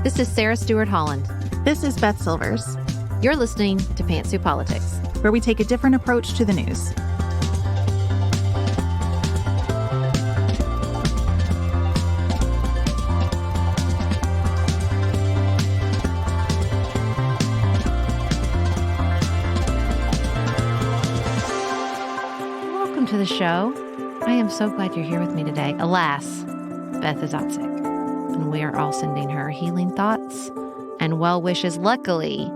This is Sarah Stewart Holland. This is Beth Silvers. You're listening to Pantsuit Politics, where we take a different approach to the news. Welcome to the show. I am so glad you're here with me today. Alas, Beth is out sick, and we are all sending her healing thoughts and well wishes. Luckily,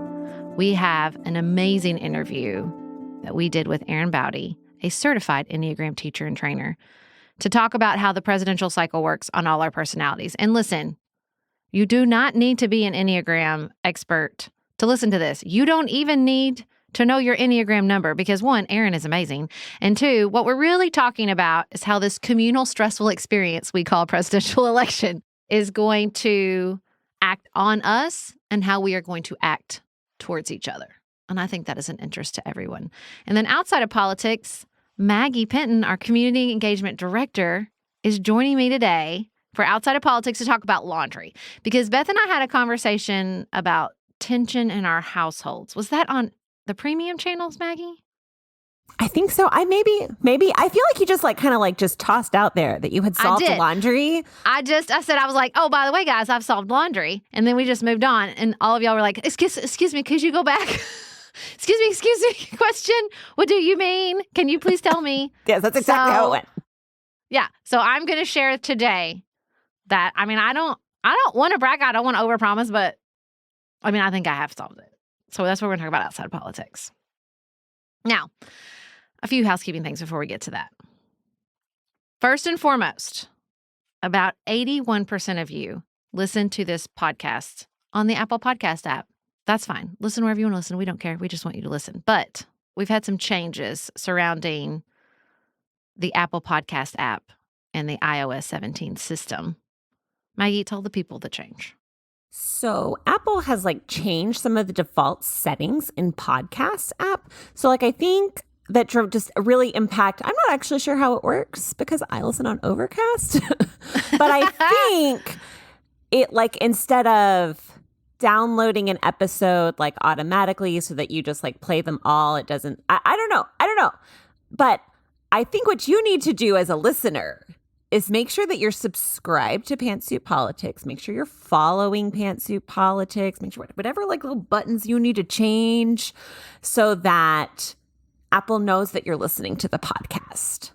we have an amazing interview that we did with Erin Baute, a certified Enneagram teacher and trainer, to talk about how the presidential cycle works on all our personalities. And listen, you do not need to be an Enneagram expert to listen to this. You don't even need to know your Enneagram number because, one, Erin is amazing. And two, what we're really talking about is how this communal stressful experience we call presidential election is going to act on us and how we are going to act towards each other. And I think that is an interest to everyone. And then outside of politics, Maggie Penton, our community engagement director, is joining me today for Outside of Politics to talk about laundry. Because Beth and I had a conversation about tension in our households. Was that on the premium channels, Maggie? I think so. I feel like you just just tossed out there that you had solved the laundry. I said, I was like, oh, by the way, guys, I've solved laundry. And then we just moved on. And all of y'all were like, excuse me, could you go back? excuse me, question. What do you mean? Can you please tell me? Yes, that's exactly how it went. Yeah. So I'm going to share today that, I don't want to brag. I don't want to overpromise, but I think I have solved it. So that's what we're going to talk about outside of politics. Now, a few housekeeping things before we get to that. First and foremost, about 81% of you listen to this podcast on the Apple Podcast app. That's fine. Listen wherever you want to listen. We don't care. We just want you to listen. But we've had some changes surrounding the Apple Podcast app and the iOS 17 system. Maggie, tell the people the change. So Apple has changed some of the default settings in podcast app. So I think that drove just a really impact. I'm not actually sure how it works because I listen on Overcast. But I think it instead of downloading an episode automatically so that you just play them all, it doesn't. I don't know. But I think what you need to do as a listener is make sure that you're subscribed to Pantsuit Politics. Make sure you're following Pantsuit Politics. Make sure whatever little buttons you need to change so that Apple knows that you're listening to the podcast.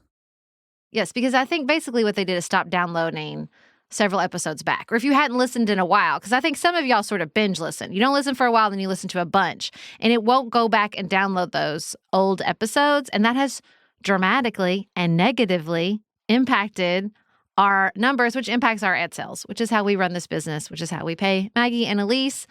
Yes, because I think basically what they did is stop downloading several episodes back. Or if you hadn't listened in a while, because I think some of y'all sort of binge listen. You don't listen for a while, then you listen to a bunch. And it won't go back and download those old episodes. And that has dramatically and negatively impacted our numbers, which impacts our ad sales, which is how we run this business, which is how we pay Maggie and Elise.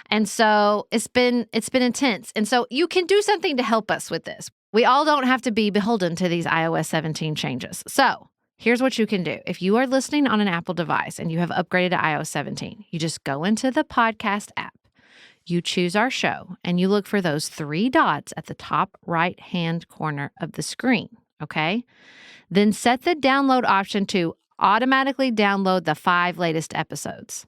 And so it's been intense. And so you can do something to help us with this. We all don't have to be beholden to these iOS 17 changes. So here's what you can do. If you are listening on an Apple device and you have upgraded to iOS 17, you just go into the podcast app. You choose our show and you look for those three dots at the top right-hand corner of the screen, okay? Then set the download option to automatically download the 5 latest episodes.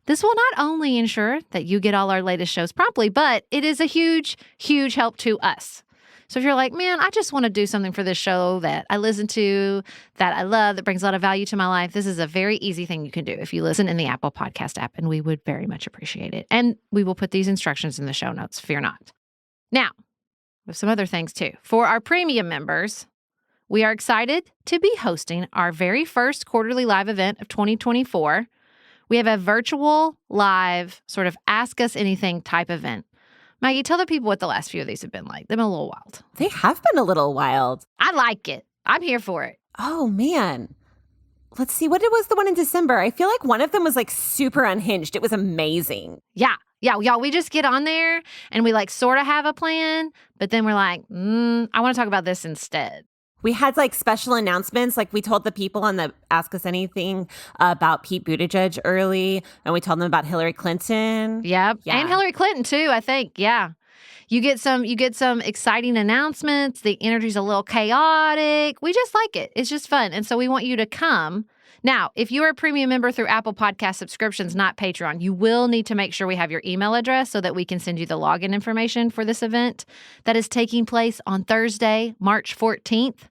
This will not only ensure that you get all our latest shows promptly, but it is a huge, huge help to us. So if you're like, man, I just want to do something for this show that I listen to, that I love, that brings a lot of value to my life, this is a very easy thing you can do if you listen in the Apple Podcast app, and we would very much appreciate it. And we will put these instructions in the show notes, fear not. Now, we have some other things too. For our premium members, we are excited to be hosting our very first quarterly live event of 2024. We have a virtual live sort of ask us anything type event. Maggie, tell the people what the last few of these have been like. They've been a little wild. They have been a little wild. I like it. I'm here for it. Oh, man. Let's see. What was the one in December? I feel like one of them was super unhinged. It was amazing. Yeah, y'all, we just get on there and we sort of have a plan, but then we're like, I want to talk about this instead. We had special announcements. We told the people on the Ask Us Anything about Pete Buttigieg early, and we told them about Hillary Clinton. Yep. Yeah. And Hillary Clinton too, I think. Yeah. You get some exciting announcements. The energy's a little chaotic. We just like it. It's just fun. And so we want you to come. Now, if you are a premium member through Apple Podcast subscriptions, not Patreon, you will need to make sure we have your email address so that we can send you the login information for this event that is taking place on Thursday, March 14th.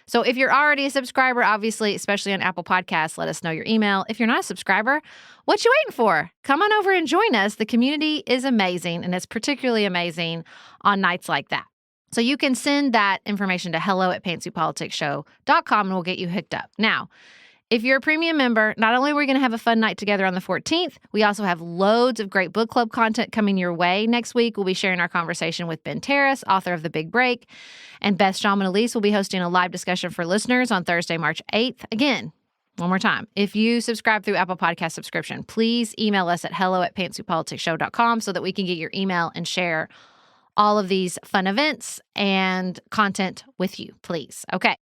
So if you're already a subscriber, obviously, especially on Apple Podcasts, let us know your email. If you're not a subscriber, what you waiting for? Come on over and join us. The community is amazing, and it's particularly amazing on nights like that. So you can send that information to hello@pantsuitpoliticsshow.com, and we'll get you hooked up. Now, if you're a premium member, not only are we going to have a fun night together on the 14th, we also have loads of great book club content coming your way. Next week, we'll be sharing our conversation with Ben Terrace, author of The Big Break, and Beth Shulman Elise will be hosting a live discussion for listeners on Thursday, March 8th. Again, one more time, if you subscribe through Apple Podcast subscription, please email us at hello@pantsuitpoliticsshow.com so that we can get your email and share all of these fun events and content with you, please. Okay,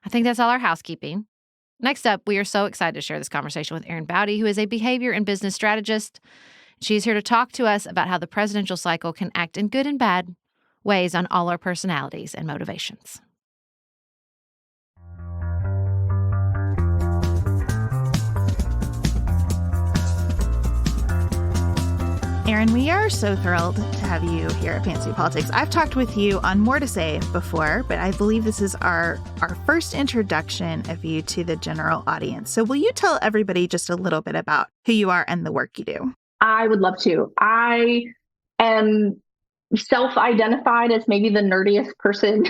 I think that's all our housekeeping. Next up, we are so excited to share this conversation with Erin Baute, who is a behavior and business strategist. She's here to talk to us about how the presidential cycle can act in good and bad ways on all our personalities and motivations. Erin, we are so thrilled to have you here at Pantsuit Politics. I've talked with you on More to Say before, but I believe this is our first introduction of you to the general audience. So will you tell everybody just a little bit about who you are and the work you do? I would love to. I am self-identified as maybe the nerdiest person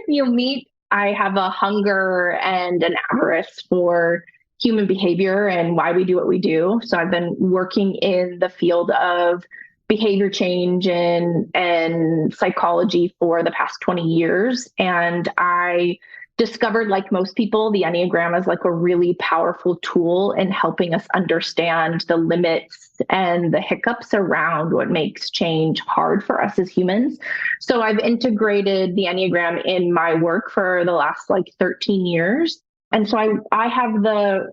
you'll meet. I have a hunger and an avarice for human behavior and why we do what we do. So I've been working in the field of behavior change and psychology for the past 20 years. And I discovered, like most people, the Enneagram is like a really powerful tool in helping us understand the limits and the hiccups around what makes change hard for us as humans. So I've integrated the Enneagram in my work for the last 13 years. And so I have the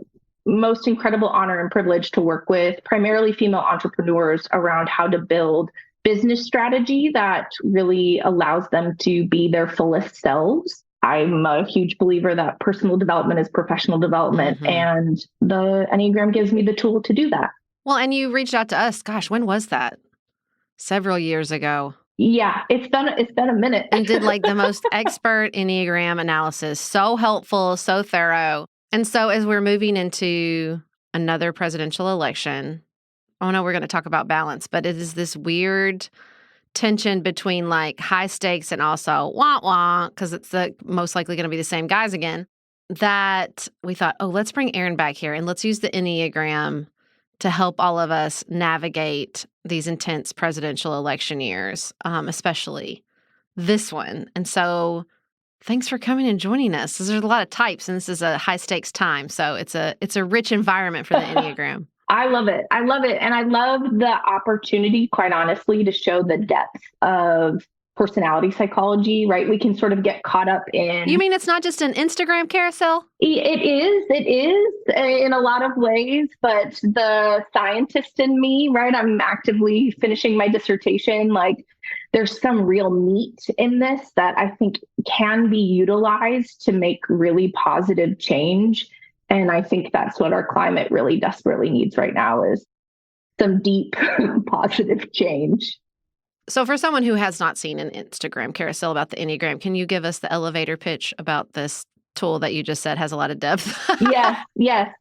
most incredible honor and privilege to work with primarily female entrepreneurs around how to build business strategy that really allows them to be their fullest selves. I'm a huge believer that personal development is professional development, and the Enneagram gives me the tool to do that. Well, and you reached out to us. Gosh, when was that? Several years ago. Yeah, it's been a minute. And did the most expert Enneagram analysis. So helpful, so thorough. And so as we're moving into another presidential election, oh no, we're going to talk about balance, but it is this weird tension between high stakes and also wah-wah, because it's most likely going to be the same guys again, that we thought, oh, let's bring Erin back here and let's use the Enneagram to help all of us navigate these intense presidential election years, especially this one. And so thanks for coming and joining us. There's a lot of types, and this is a high-stakes time. So it's a rich environment for the Enneagram. I love it. I love it. And I love the opportunity, quite honestly, to show the depth of personality psychology, right? We can sort of get caught up in... You mean it's not just an Instagram carousel? It is in a lot of ways, but the scientist in me, right? I'm actively finishing my dissertation. There's some real meat in this that I think can be utilized to make really positive change. And I think that's what our climate really desperately needs right now is some deep positive change. So for someone who has not seen an Instagram carousel about the Enneagram, can you give us the elevator pitch about this tool that you just said has a lot of depth? Yes.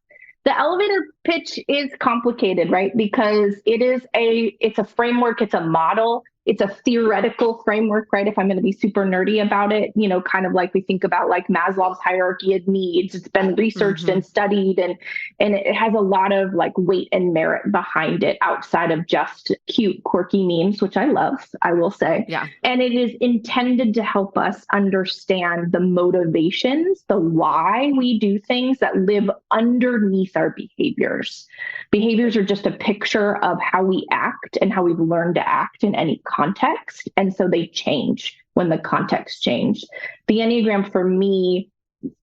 The elevator pitch is complicated, right? Because it's a framework, it's a model, it's a theoretical framework, right? If I'm going to be super nerdy about it, kind of like we think about Maslow's hierarchy of needs. It's been researched and studied, and it has a lot of weight and merit behind it outside of just cute, quirky memes, which I love, I will say. Yeah. And it is intended to help us understand the motivations, the why we do things that live underneath our behaviors. Behaviors are just a picture of how we act and how we've learned to act in any context. And so they change when the context changed. The Enneagram for me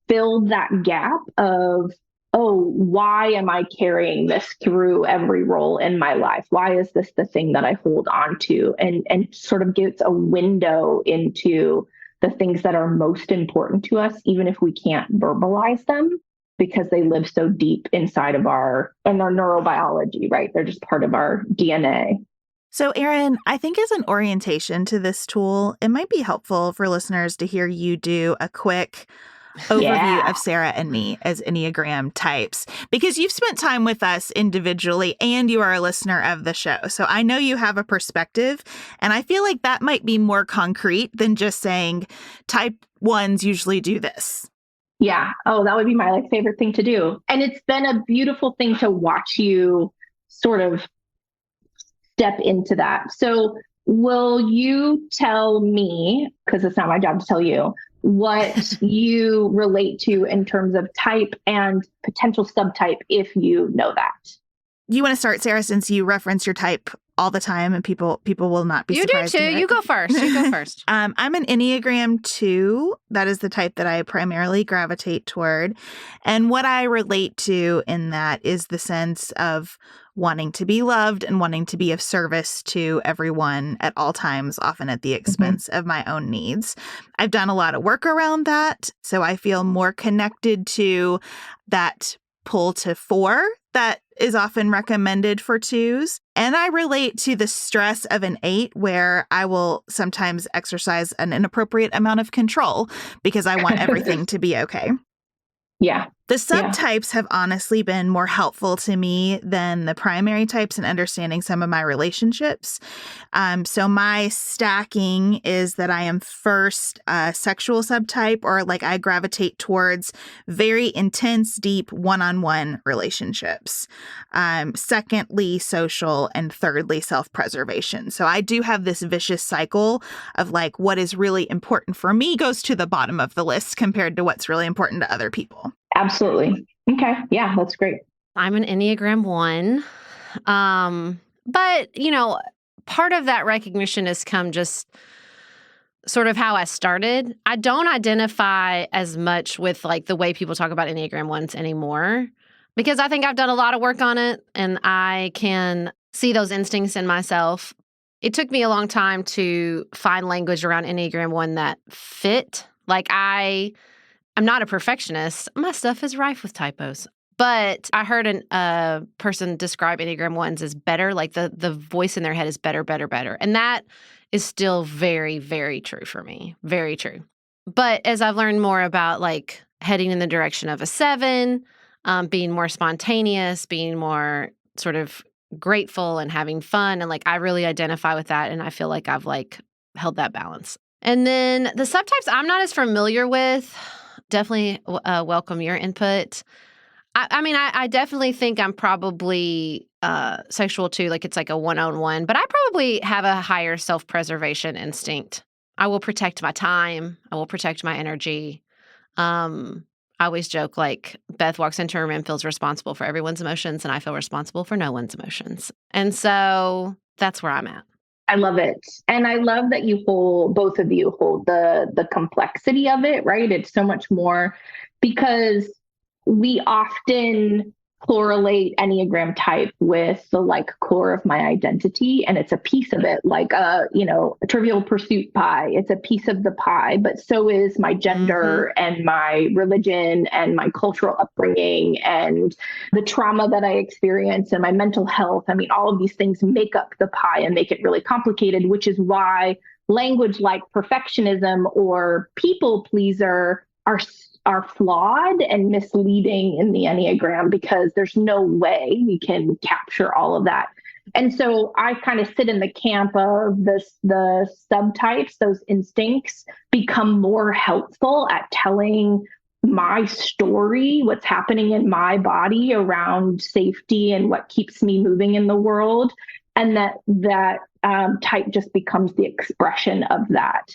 filled that gap of oh, why am I carrying this through every role in my life? Why is this the thing that I hold on to? And sort of gets a window into the things that are most important to us, even if we can't verbalize them, because they live so deep inside of our neurobiology, right? They're just part of our DNA. So, Erin, I think as an orientation to this tool, it might be helpful for listeners to hear you do a quick overview of Sarah and me as Enneagram types, because you've spent time with us individually and you are a listener of the show. So I know you have a perspective, and I feel like that might be more concrete than just saying type ones usually do this. Yeah. Oh, that would be my favorite thing to do. And it's been a beautiful thing to watch you sort of step into that. So will you tell me, because it's not my job to tell you, what you relate to in terms of type and potential subtype if you know that? You want to start, Sarah, since you reference your type all the time and people will not be surprised. You do too. You go first. You go first. I'm an Enneagram 2. That is the type that I primarily gravitate toward. And what I relate to in that is the sense of wanting to be loved and wanting to be of service to everyone at all times, often at the expense of my own needs. I've done a lot of work around that, so I feel more connected to that pull to 4 that is often recommended for 2s. And I relate to the stress of an 8, where I will sometimes exercise an inappropriate amount of control because I want everything to be okay. Yeah. The subtypes have honestly been more helpful to me than the primary types in understanding some of my relationships. So my stacking is that I am first a sexual subtype, or I gravitate towards very intense, deep one-on-one relationships. Secondly, social, and thirdly, self-preservation. So I do have this vicious cycle of what is really important for me goes to the bottom of the list compared to what's really important to other people. Absolutely. Okay. Yeah, that's great. I'm an Enneagram 1. But, part of that recognition has come just sort of how I started. I don't identify as much with the way people talk about Enneagram 1s anymore, because I think I've done a lot of work on it and I can see those instincts in myself. It took me a long time to find language around Enneagram 1 that fit. I'm not a perfectionist. My stuff is rife with typos. But I heard a person describe Enneagram 1s as better, the voice in their head is better, better, better. And that is still very, very true for me. Very true. But as I've learned more about heading in the direction of a 7, being more spontaneous, being more sort of grateful and having fun, and I really identify with that, and I feel like I've held that balance. And then the subtypes I'm not as familiar with. Definitely welcome your input. I definitely think I'm probably sexual too. It's a one-on-one, but I probably have a higher self-preservation instinct. I will protect my time. I will protect my energy. I always joke Beth walks into a room and feels responsible for everyone's emotions, and I feel responsible for no one's emotions. And so that's where I'm at. I love it. And I love that both of you hold the complexity of it, right? It's so much more, because we often correlate Enneagram type with the core of my identity. And it's a piece of it, a Trivial Pursuit pie. It's a piece of the pie, but so is my gender and my religion and my cultural upbringing and the trauma that I experience and my mental health. I mean, all of these things make up the pie and make it really complicated, which is why language like perfectionism or people pleaser are flawed and misleading in the Enneagram, because there's no way we can capture all of that. And so I kind of sit in the camp of the subtypes. Those instincts become more helpful at telling my story, what's happening in my body around safety and what keeps me moving in the world. And that type just becomes the expression of that.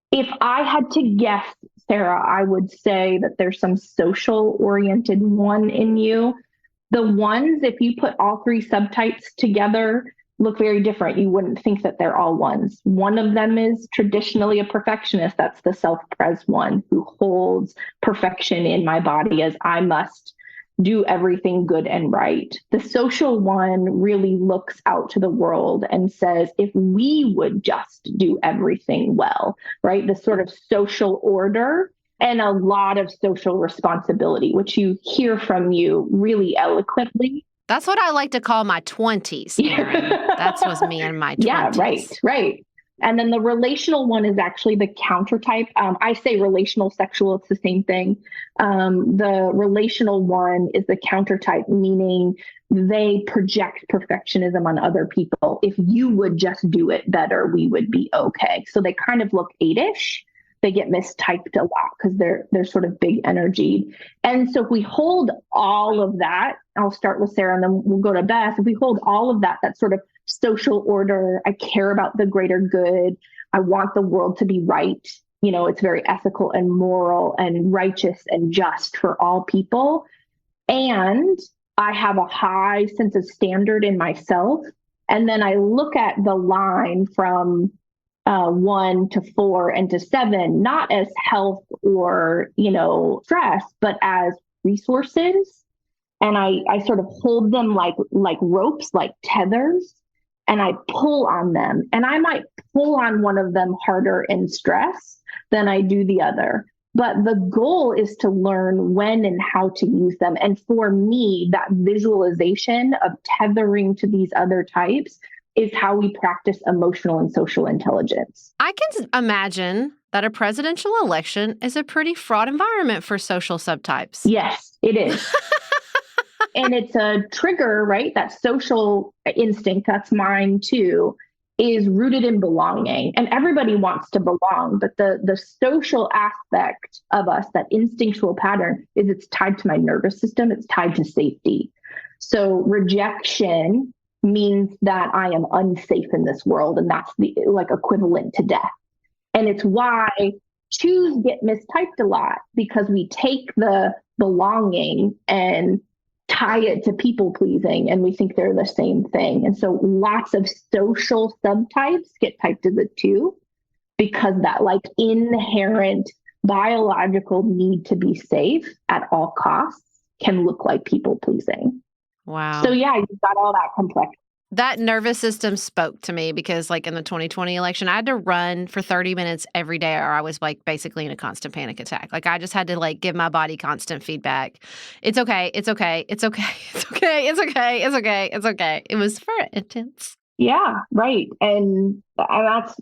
If I had to guess, Sarah, I would say that there's some social-oriented 1 in you. The 1s, if you put all 3 subtypes together, look very different. You wouldn't think that they're all ones. One of them is traditionally a perfectionist. That's the self-pres one, who holds perfection in my body as I must do everything good and right. The social one really looks out to the world and says, if we would just do everything well, right? The sort of social order and a lot of social responsibility, which you hear from you really eloquently. That's what I like to call my 20s, Erin. That was me in my 20s. Yeah, right. And then the relational one is actually the counter type. I say relational sexual, it's the same thing. The relational one is the counter type, meaning they project perfectionism on other people. If you would just do it better, we would be okay. So they kind of look 8-ish. They get mistyped a lot because they're sort of big energy. And so if we hold all of that, I'll start with Sarah and then we'll go to Beth. If we hold all of that, that sort of social order, I care about the greater good, I want the world to be right, it's very ethical and moral and righteous and just for all people. And I have a high sense of standard in myself. And then I look at the line from 1 to 4 and to 7, not as health or, stress, but as resources. And I sort of hold them like ropes, like tethers, and I pull on them. And I might pull on one of them harder in stress than I do the other. But the goal is to learn when and how to use them. And for me, that visualization of tethering to these other types is how we practice emotional and social intelligence. I can imagine that a presidential election is a pretty fraught environment for social subtypes. Yes, it is. And it's a trigger, right? That social instinct, that's mine too, is rooted in belonging. And everybody wants to belong, but the social aspect of us, that instinctual pattern, is it's tied to my nervous system. It's tied to safety. So rejection means that I am unsafe in this world, and that's the equivalent to death. And it's why twos get mistyped a lot, because we take the belonging and tie it to people pleasing, and we think they're the same thing. And so lots of social subtypes get typed as a 2 because that inherent biological need to be safe at all costs can look like people pleasing. Wow. So yeah, you've got all that complexity. That nervous system spoke to me because in the 2020 election, I had to run for 30 minutes every day, or I was basically in a constant panic attack. I just had to give my body constant feedback. It's okay. It's okay. It's okay. It's okay. It's okay. It's okay. It's okay. It was very intense. Yeah, right. And that's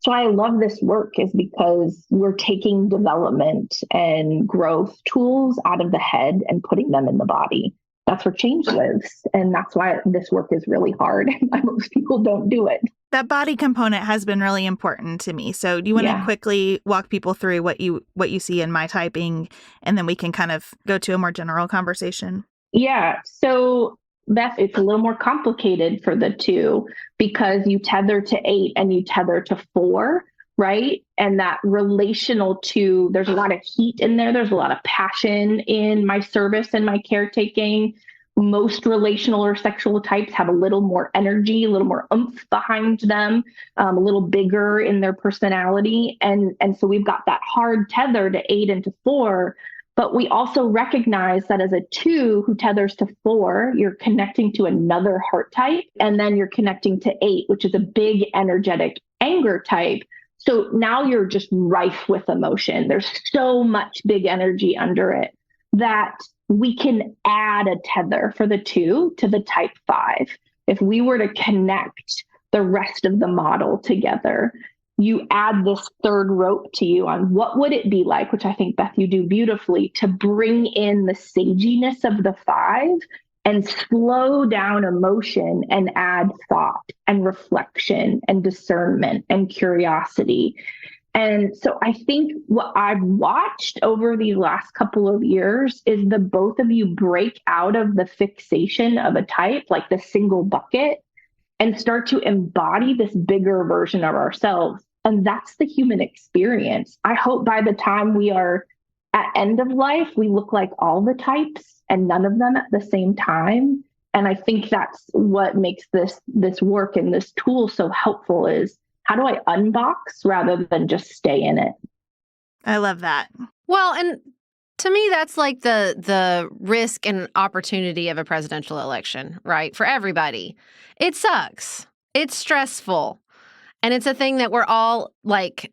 why I love this work, is because we're taking development and growth tools out of the head and putting them in the body. That's where change lives. And that's why this work is really hard. Most people don't do it. That body component has been really important to me. So do you want to quickly walk people through what you see in my typing, and then we can kind of go to a more general conversation? Yeah. So Beth, it's a little more complicated for the 2 because you tether to 8 and you tether to 4. Right. And that relational 2, there's a lot of heat in there. There's a lot of passion in my service and my caretaking. Most relational or sexual types have a little more energy, a little more oomph behind them, a little bigger in their personality. And so we've got that hard tether to 8 and to 4. But we also recognize that as a 2 who tethers to 4, you're connecting to another heart type. And then you're connecting to 8, which is a big energetic anger type. So now you're just rife with emotion. There's so much big energy under it that we can add a tether for the 2 to the type 5. If we were to connect the rest of the model together, you add this third rope to you on what would it be like, which I think, Beth, you do beautifully, to bring in the saginess of the 5 and slow down emotion and add thought and reflection and discernment and curiosity. And so I think what I've watched over these last couple of years is the both of you break out of the fixation of a type, like the single bucket, and start to embody this bigger version of ourselves. And that's the human experience. I hope by the time we are at end of life, we look like all the types and none of them at the same time. And I think that's what makes this work and this tool so helpful is how do I unbox rather than just stay in it? I love that. Well, and to me, that's like the risk and opportunity of a presidential election, right? For everybody. It sucks. It's stressful. And it's a thing that we're all like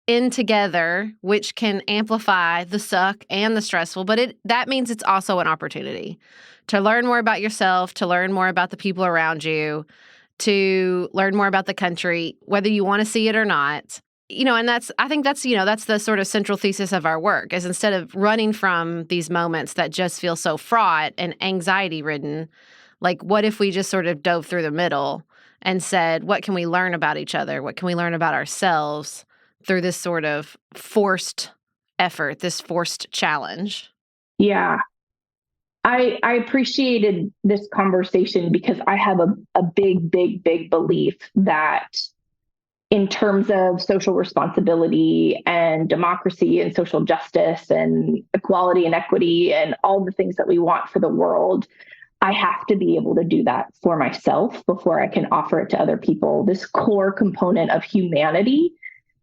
in together, which can amplify the suck and the stressful. But that means it's also an opportunity to learn more about yourself, to learn more about the people around you, to learn more about the country, whether you want to see it or not. And I think that's the sort of central thesis of our work is instead of running from these moments that just feel so fraught and anxiety ridden, like what if we just sort of dove through the middle and said, what can we learn about each other? What can we learn about ourselves through this sort of forced effort, this forced challenge? Yeah. I appreciated this conversation because I have a big, big, big belief that in terms of social responsibility and democracy and social justice and equality and equity and all the things that we want for the world, I have to be able to do that for myself before I can offer it to other people. This core component of humanity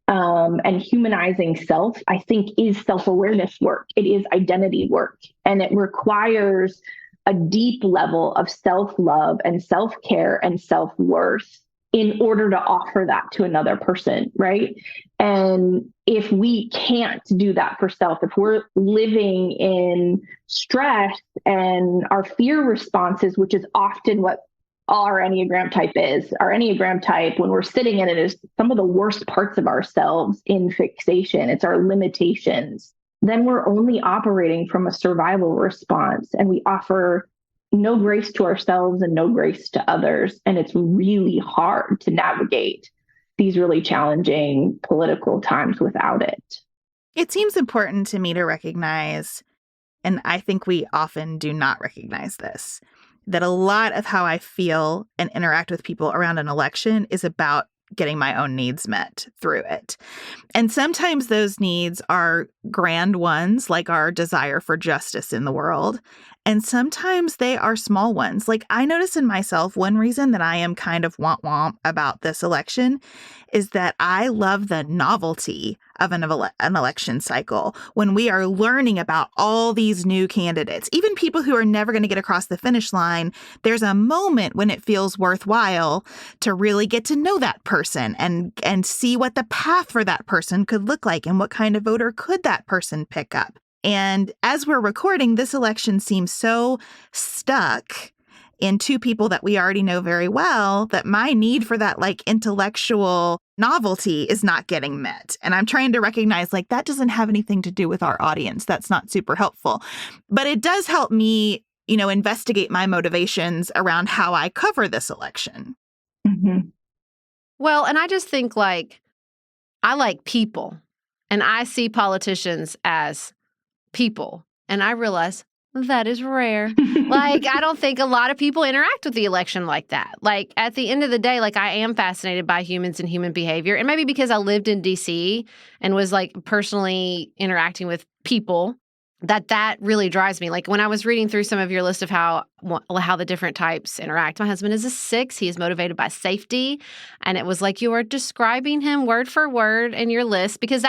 and humanizing self, I think, is self-awareness work. It is identity work, and it requires a deep level of self-love and self-care and self-worth in order to offer that to another person, right? And if we can't do that for self, if we're living in stress and our fear responses, which is often what our Enneagram type is, our Enneagram type, when we're sitting in it, is some of the worst parts of ourselves in fixation. It's our limitations. Then we're only operating from a survival response, and we offer no grace to ourselves and no grace to others. And it's really hard to navigate these really challenging political times without it. It seems important to me to recognize, and I think we often do not recognize this, that a lot of how I feel and interact with people around an election is about getting my own needs met through it. And sometimes those needs are grand ones, like our desire for justice in the world. And sometimes they are small ones. Like I notice in myself, one reason that I am kind of womp about this election is that I love the novelty of an election cycle when we are learning about all these new candidates, even people who are never going to get across the finish line. There's a moment when it feels worthwhile to really get to know that person and see what the path for that person could look like and what kind of voter could that person pick up. And as we're recording, this election seems so stuck in two people that we already know very well that my need for that like intellectual novelty is not getting met. And I'm trying to recognize like that doesn't have anything to do with our audience. That's not super helpful. But it does help me, investigate my motivations around how I cover this election. Mm-hmm. Well, and I just think like I like people and I see politicians as people. And I realize that is rare. Like, I don't think a lot of people interact with the election like that. Like, at the end of the day, like, I am fascinated by humans and human behavior. And maybe because I lived in D.C. and was, like, personally interacting with people, that really drives me. Like, when I was reading through some of your list of how the different types interact, my husband is a 6. He is motivated by safety. And it was like you are describing him word for word in your list because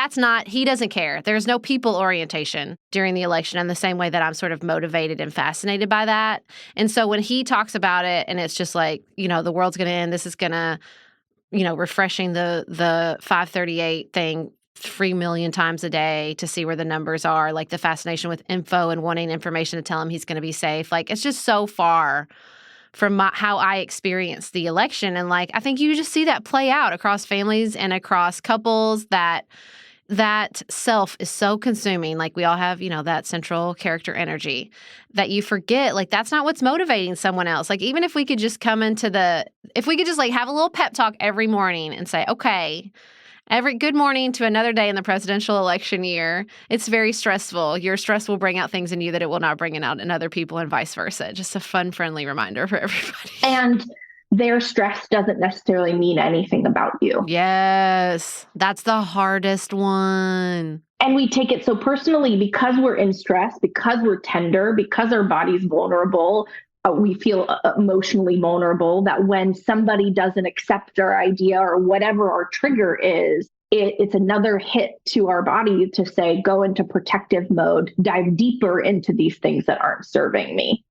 he doesn't care. There's no people orientation during the election in the same way that I'm sort of motivated and fascinated by that. And so when he talks about it and it's just like, the world's going to end, this is going to, refreshing the 538 thing 3 million times a day to see where the numbers are, like the fascination with info and wanting information to tell him he's going to be safe. Like, it's just so far from how I experienced the election. And like, I think you just see that play out across families and across couples that self is so consuming. Like we all have, that central character energy that you forget, like that's not what's motivating someone else. Like even if we could just if we could just like have a little pep talk every morning and say, okay, good morning to another day in the presidential election year. It's very stressful. Your stress will bring out things in you that it will not bring out in other people and vice versa. Just a fun, friendly reminder for everybody. And their stress doesn't necessarily mean anything about you. Yes, that's the hardest one. And we take it so personally because we're in stress, because we're tender, because our body's vulnerable. we feel emotionally vulnerable, that when somebody doesn't accept our idea or whatever our trigger is, it's another hit to our body to say, go into protective mode, dive deeper into these things that aren't serving me.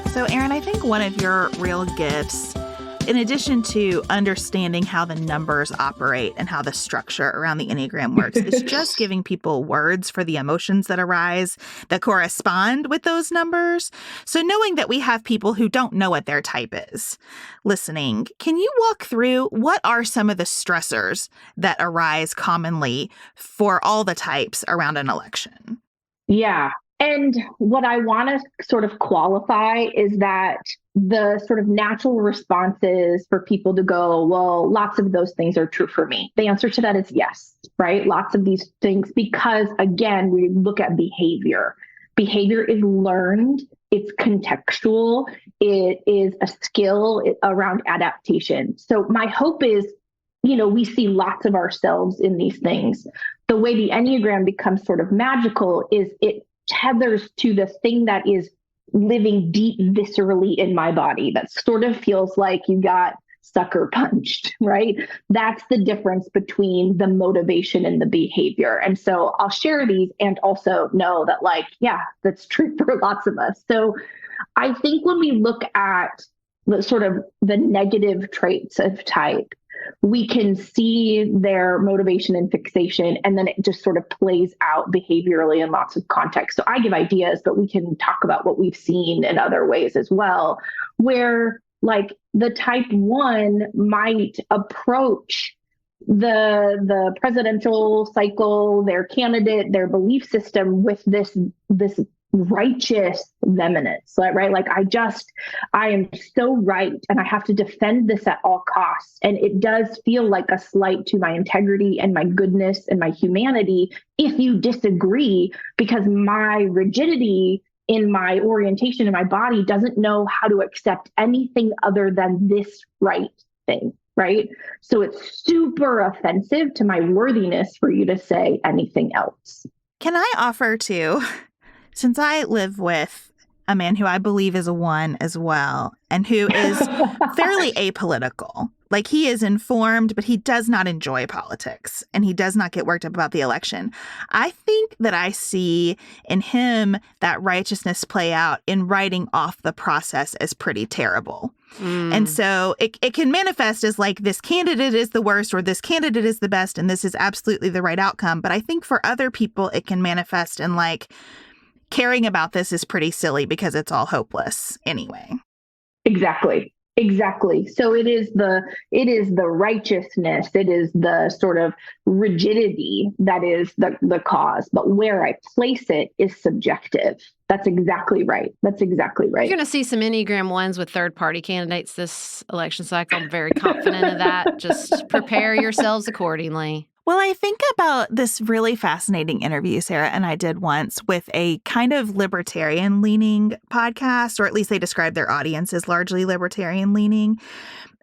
So, Erin, I think one of your real gifts, in addition to understanding how the numbers operate and how the structure around the Enneagram works, is just giving people words for the emotions that arise that correspond with those numbers. So knowing that we have people who don't know what their type is listening, can you walk through what are some of the stressors that arise commonly for all the types around an election? Yeah. And what I want to sort of qualify is that the sort of natural responses for people to go, well, lots of those things are true for me. The answer to that is yes, right? Lots of these things, because again, we look at behavior. Behavior is learned. It's contextual. It is a skill around adaptation. So my hope is, we see lots of ourselves in these things. The way the Enneagram becomes sort of magical is it tethers to the thing that is living deep viscerally in my body. That sort of feels like you got sucker punched, right? That's the difference between the motivation and the behavior. And so I'll share these and also know that, that's true for lots of us. So I think when we look at the sort of the negative traits of type, we can see their motivation and fixation, and then it just sort of plays out behaviorally in lots of contexts. So I give ideas, but we can talk about what we've seen in other ways as well, where the type 1 might approach the presidential cycle, their candidate, their belief system with this righteous vehemence, right? I am so right, and I have to defend this at all costs. And it does feel like a slight to my integrity and my goodness and my humanity if you disagree, because my rigidity in my orientation in my body doesn't know how to accept anything other than this right thing, right? So it's super offensive to my worthiness for you to say anything else. Can I offer to, since I live with a man who I believe is a 1 as well, and who is fairly apolitical. He is informed, but he does not enjoy politics, and he does not get worked up about the election. I think that I see in him that righteousness play out in writing off the process as pretty terrible. And so it can manifest as this candidate is the worst, or this candidate is the best, and this is absolutely the right outcome. But I think for other people, it can manifest in caring about this is pretty silly because it's all hopeless anyway. Exactly. So it is the righteousness, it is the sort of rigidity that is the cause, but where I place it is subjective. That's exactly right. You're going to see some Enneagram 1s with third-party candidates this election cycle. I'm very confident of that. Just prepare yourselves accordingly. Well, I think about this really fascinating interview Sarah and I did once with a kind of libertarian-leaning podcast, or at least they described their audience as largely libertarian-leaning.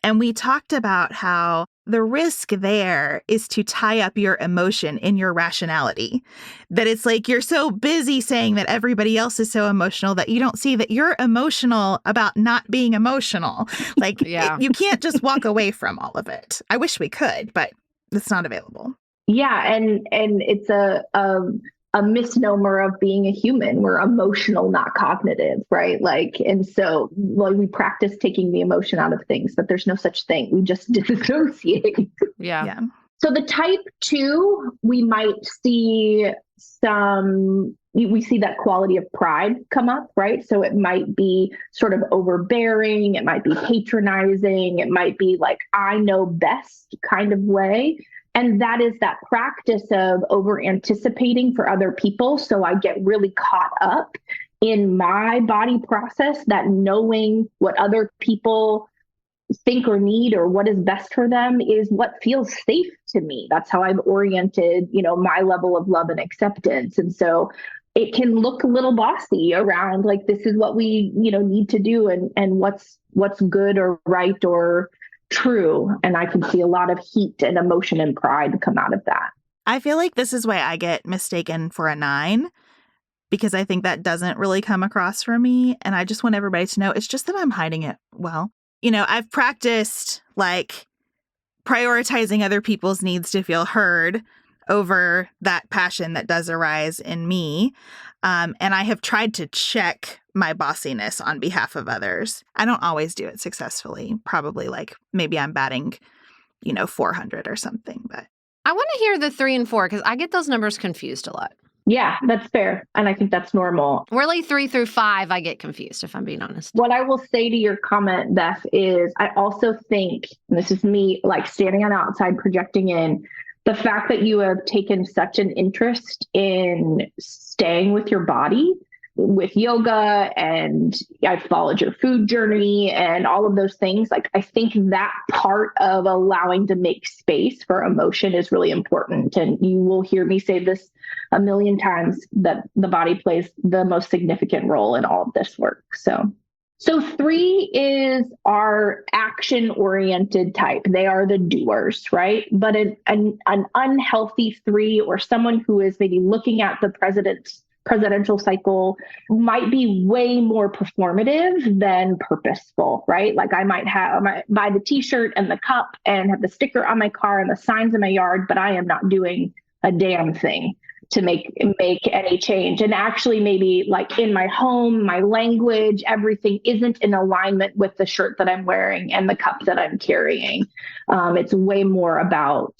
And we talked about how the risk there is to tie up your emotion in your rationality. That it's you're so busy saying that everybody else is so emotional that you don't see that you're emotional about not being emotional. You can't just walk away from all of it. I wish we could, but it's not available. Yeah, and it's a misnomer of being a human. We're emotional, not cognitive, right? And so we practice taking the emotion out of things, but there's no such thing. We just disassociate. Yeah. So the type 2, we might see we see that quality of pride come up, right? So it might be sort of overbearing. It might be patronizing. It might be I know best kind of way. And that is that practice of over anticipating for other people. So I get really caught up in my body process, that knowing what other people think or need or what is best for them is what feels safe to me. That's how I've oriented, my level of love and acceptance. And so it can look a little bossy around this is what we, need to do and what's good or right or true. And I can see a lot of heat and emotion and pride come out of that. I feel like this is why I get mistaken for a 9, because I think that doesn't really come across for me. And I just want everybody to know it's just that I'm hiding it well. I've practiced like prioritizing other people's needs to feel heard over that passion that does arise in me. And I have tried to check my bossiness on behalf of others. I don't always do it successfully. Probably like maybe I'm batting, 400 or something. But I want to hear the 3 and 4 because I get those numbers confused a lot. Yeah, that's fair. And I think that's normal. Really 3 through 5, I get confused, if I'm being honest. What I will say to your comment, Beth, is I also think, and this is me like standing on the outside projecting in, the fact that you have taken such an interest in staying with your body, with yoga, and I've followed your food journey and all of those things. Like, I think that part of allowing to make space for emotion is really important. And you will hear me say this a million times, that the body plays the most significant role in all of this work. So 3 is our action-oriented type. They are the doers, right? But an unhealthy 3, or someone who is maybe looking at the presidential cycle, might be way more performative than purposeful, right? Like I might buy the t-shirt and the cup and have the sticker on my car and the signs in my yard, but I am not doing a damn thing to make any change. And actually maybe like in my home, my language, everything isn't in alignment with the shirt that I'm wearing and the cup that I'm carrying. It's way more about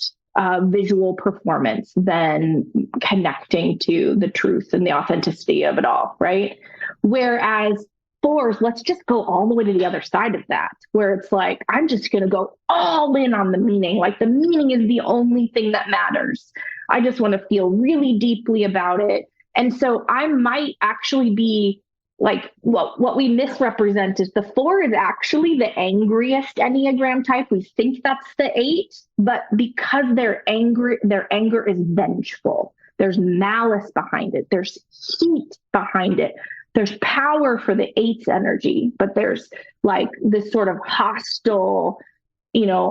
visual performance than connecting to the truth and the authenticity of it all, right? Whereas 4s, let's just go all the way to the other side of that, where it's like, I'm just going to go all in on the meaning. Like the meaning is the only thing that matters. I just want to feel really deeply about it. And so I might actually be like, what we misrepresent is the 4 is actually the angriest Enneagram type. We think that's the 8, but because they're angry, their anger is vengeful. There's malice behind it. There's heat behind it. There's power for the 8's energy, but there's like this sort of hostile,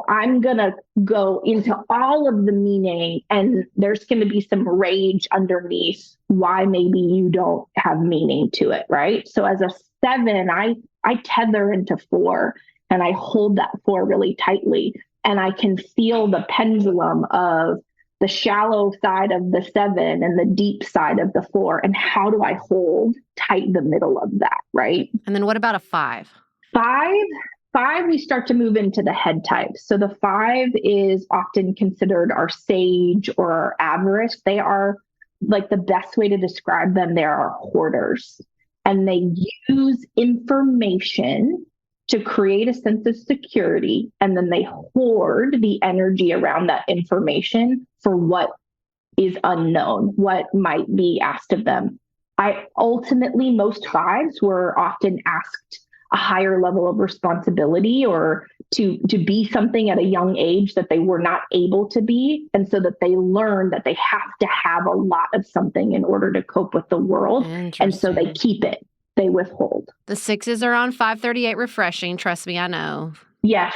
I'm going to go into all of the meaning, and there's going to be some rage underneath why maybe you don't have meaning to it, right? So as a 7, I tether into 4, and I hold that 4 really tightly, and I can feel the pendulum of the shallow side of the 7 and the deep side of the 4, and how do I hold tight the middle of that, right? And then what about a 5? 5, we start to move into the head type. So the 5 is often considered our sage or our avarice. They are, like, the best way to describe them, they are hoarders. And they use information to create a sense of security. And then they hoard the energy around that information for what is unknown, what might be asked of them. Ultimately, most 5s were often asked a higher level of responsibility or to be something at a young age that they were not able to be. And so that they learn that they have to have a lot of something in order to cope with the world. And so they keep it, they withhold. The 6s are on 538 refreshing. Trust me, I know. Yes.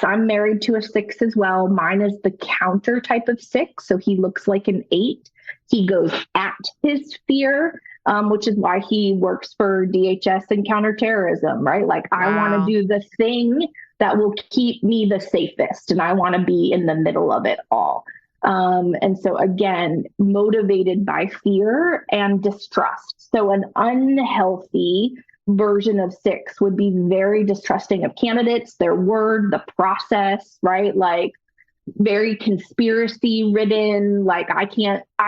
I'm married to a 6 as well. Mine is the counter type of 6. So he looks like an 8. He goes at his fear, which is why he works for DHS and counterterrorism, right? Like, wow. I want to do the thing that will keep me the safest, and I want to be in the middle of it all. And so again, motivated by fear and distrust. So an unhealthy version of 6 would be very distrusting of candidates, their word, the process, right? Like, very conspiracy ridden, like I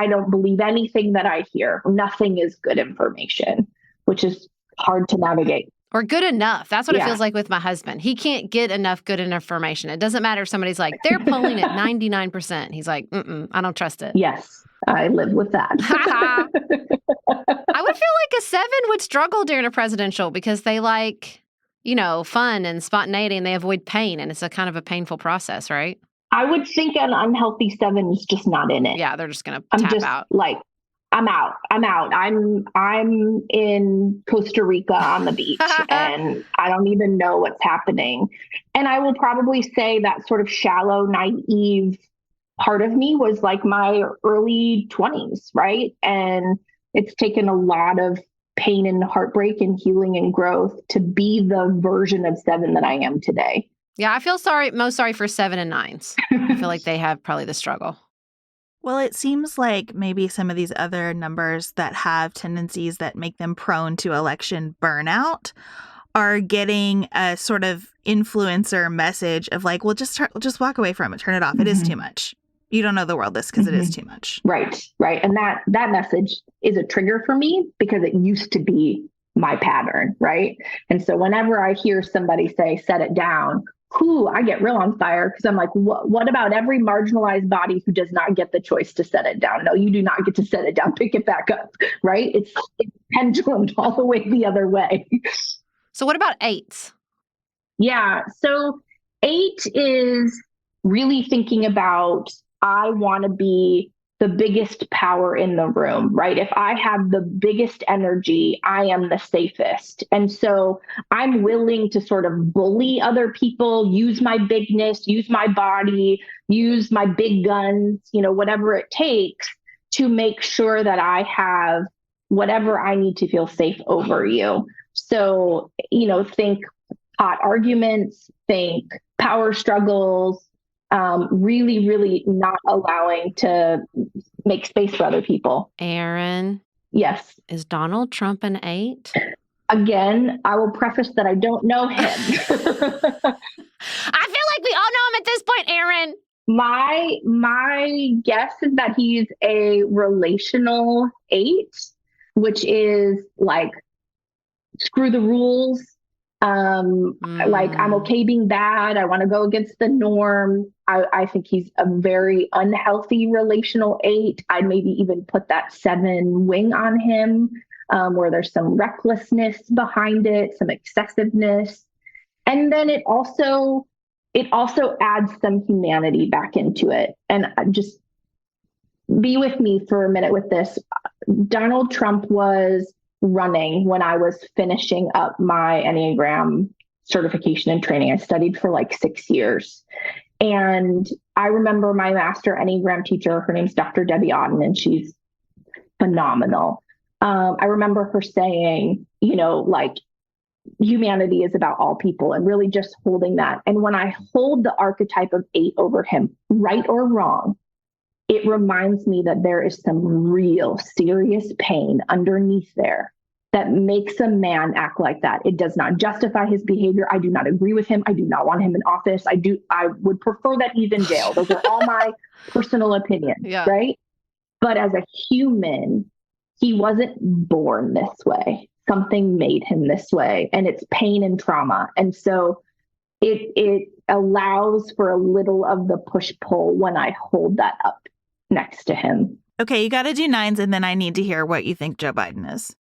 don't believe anything that I hear. Nothing is good information, which is hard to navigate. Or good enough. That's what it feels like with my husband. He can't get enough good information. It doesn't matter if somebody's like, they're polling at 99%. He's like, I don't trust it. Yes, I live with that. I would feel like a 7 would struggle during a presidential because they like, fun and spontaneity, and they avoid pain. And it's a kind of a painful process, right? I would think an unhealthy 7 is just not in it. Yeah, they're just going to tap out. Like, I'm out. I'm in Costa Rica on the beach and I don't even know what's happening. And I will probably say that sort of shallow, naive part of me was like my early 20s, right? And it's taken a lot of pain and heartbreak and healing and growth to be the version of 7 that I am today. Yeah, I feel most sorry for 7 and 9s. I feel like they have probably the struggle. Well, it seems like maybe some of these other numbers that have tendencies that make them prone to election burnout are getting a sort of influencer message of like, well, just walk away from it, turn it off. It is too much. You don't know the world this because it is too much. Right. And that message is a trigger for me because it used to be my pattern, right? And so whenever I hear somebody say, set it down, I get real on fire because I'm like, what about every marginalized body who does not get the choice to set it down? No, you do not get to set it down. Pick it back up, right? It's pendulum all the way the other way. So what about 8s? Yeah. So 8 is really thinking about, I want to be the biggest power in the room, right? If I have the biggest energy, I am the safest. And so I'm willing to sort of bully other people, use my bigness, use my body, use my big guns, whatever it takes to make sure that I have whatever I need to feel safe over you. So, think hot arguments, think power struggles, really, really not allowing to make space for other people. Erin. Yes. Is Donald Trump an 8? Again, I will preface that I don't know him. I feel like we all know him at this point, Erin. My guess is that he's a relational 8, which is like, screw the rules. Like, I'm okay being bad. I want to go against the norm. I think he's a very unhealthy relational 8. I'd maybe even put that 7 wing on him, where there's some recklessness behind it, some excessiveness. And then it also adds some humanity back into it. And just be with me for a minute with this. Donald Trump was running when I was finishing up my Enneagram certification and training. I studied for like 6 years. And I remember my master Enneagram teacher, her name's Dr. Debbie Otten, and she's phenomenal. I remember her saying, like, humanity is about all people, and really just holding that. And when I hold the archetype of 8 over him, right or wrong, it reminds me that there is some real serious pain underneath there that makes a man act like that. It does not justify his behavior. I do not agree with him. I do not want him in office. I would prefer that he's in jail. Those are all my personal opinions, right? But as a human, he wasn't born this way. Something made him this way, and it's pain and trauma. And so it allows for a little of the push-pull when I hold that up next to him. Okay, you got to do 9s, and then I need to hear what you think Joe Biden is.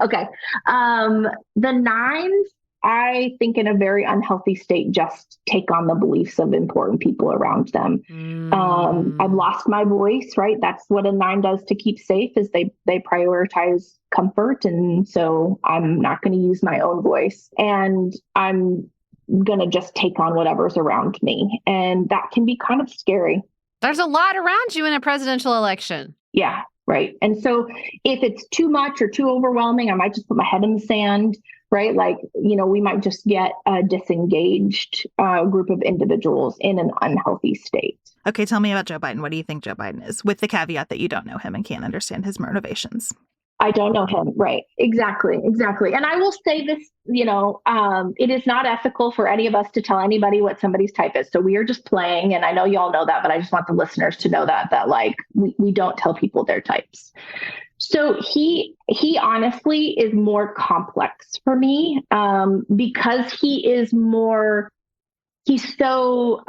Okay. The 9s, I think, in a very unhealthy state, just take on the beliefs of important people around them. I've lost my voice, right? That's what a 9 does to keep safe, is they prioritize comfort. And so I'm not going to use my own voice, and I'm going to just take on whatever's around me. And that can be kind of scary. There's a lot around you in a presidential election. Yeah, right. And so if it's too much or too overwhelming, I might just put my head in the sand, right? Like, we might just get a disengaged group of individuals in an unhealthy state. Okay, tell me about Joe Biden. What do you think Joe Biden is? With the caveat that you don't know him and can't understand his motivations. I don't know him. Right. Exactly. And I will say this, it is not ethical for any of us to tell anybody what somebody's type is. So we are just playing. And I know y'all know that, but I just want the listeners to know that like, we don't tell people their types. So he honestly is more complex for me, because he's so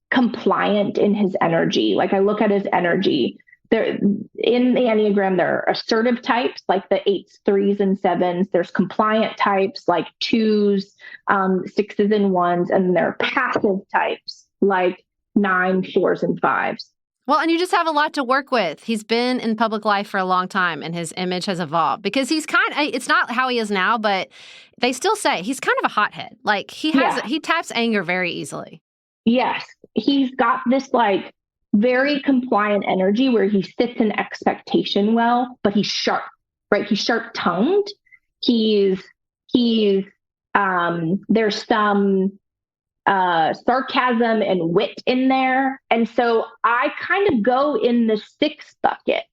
compliant in his energy. Like, I look at his energy. There, in the Enneagram, there are assertive types like the 8s, 3s, and 7s. There's compliant types like 2s, 6s, and 1s, and there are passive types like 9, 4s, and 5s. Well, and you just have a lot to work with. He's been in public life for a long time, and his image has evolved because he's it's not how he is now, but they still say he's kind of a hothead. Like he taps anger very easily. Yes. He's got this like very compliant energy where he sits in expectation well, but he's sharp, right? He's sharp tongued. He's there's some sarcasm and wit in there. And so I kind of go in the 6 bucket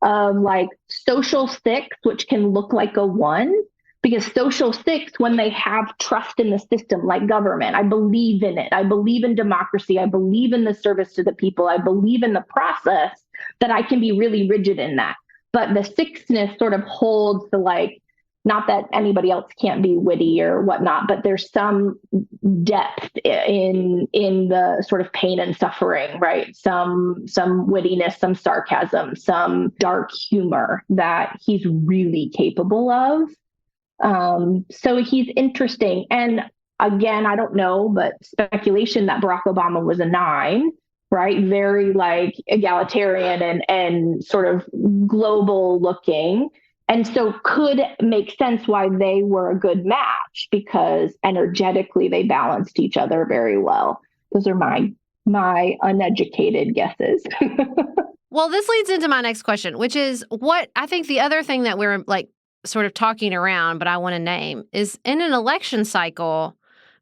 of like social 6, which can look like a 1, because social 6, when they have trust in the system, like government, I believe in it. I believe in democracy. I believe in the service to the people. I believe in the process, that I can be really rigid in that. But the 6ness sort of holds the like, not that anybody else can't be witty or whatnot, but there's some depth in the sort of pain and suffering, right? Some wittiness, some sarcasm, some dark humor that he's really capable of. So he's interesting. And again, I don't know, but speculation that Barack Obama was a 9, right? Very like egalitarian and sort of global looking. And so could make sense why they were a good match, because energetically they balanced each other very well. Those are my uneducated guesses. Well, this leads into my next question, which is what I think the other thing that we're like sort of talking around, but I want to name, is in an election cycle,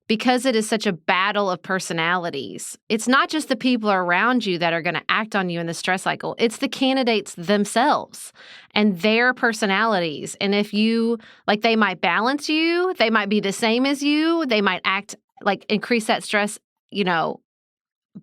because it is such a battle of personalities, it's not just the people around you that are going to act on you in the stress cycle. It's the candidates themselves and their personalities. And if you, like, they might balance you, they might be the same as you, they might act like increase that stress,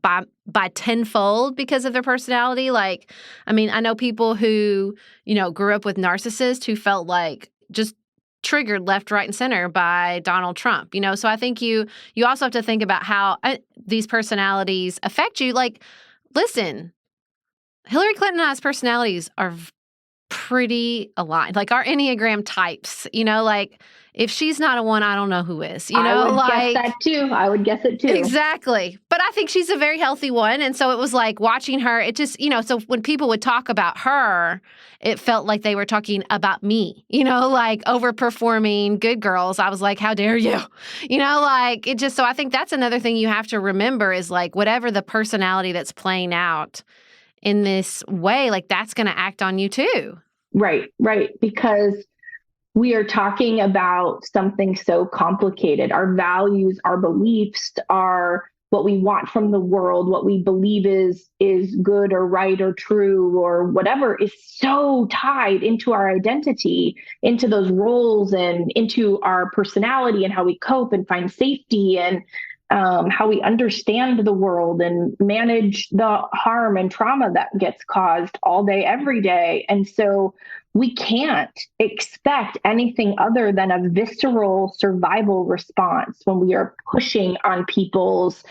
by tenfold because of their personality. Like, I mean, I know people who, grew up with narcissists who felt like just triggered left, right, and center by Donald Trump, So I think you also have to think about how these personalities affect you. Like, listen, Hillary Clinton and I's personalities are pretty aligned. Like our Enneagram types, like if she's not a 1, I don't know who is, I would guess that too. I would guess it too. Exactly. But I think she's a very healthy one. And so it was like watching her, it just, so when people would talk about her, it felt like they were talking about me, like overperforming good girls. I was like, how dare you? Like it just, so I think that's another thing you have to remember is like whatever the personality that's playing out in this way, like that's going to act on you too. Right. Because we are talking about something so complicated. Our values, our beliefs are what we want from the world, what we believe is good or right or true or whatever is so tied into our identity, into those roles and into our personality and how we cope and find safety and how we understand the world and manage the harm and trauma that gets caused all day, every day. And so we can't expect anything other than a visceral survival response when we are pushing on people's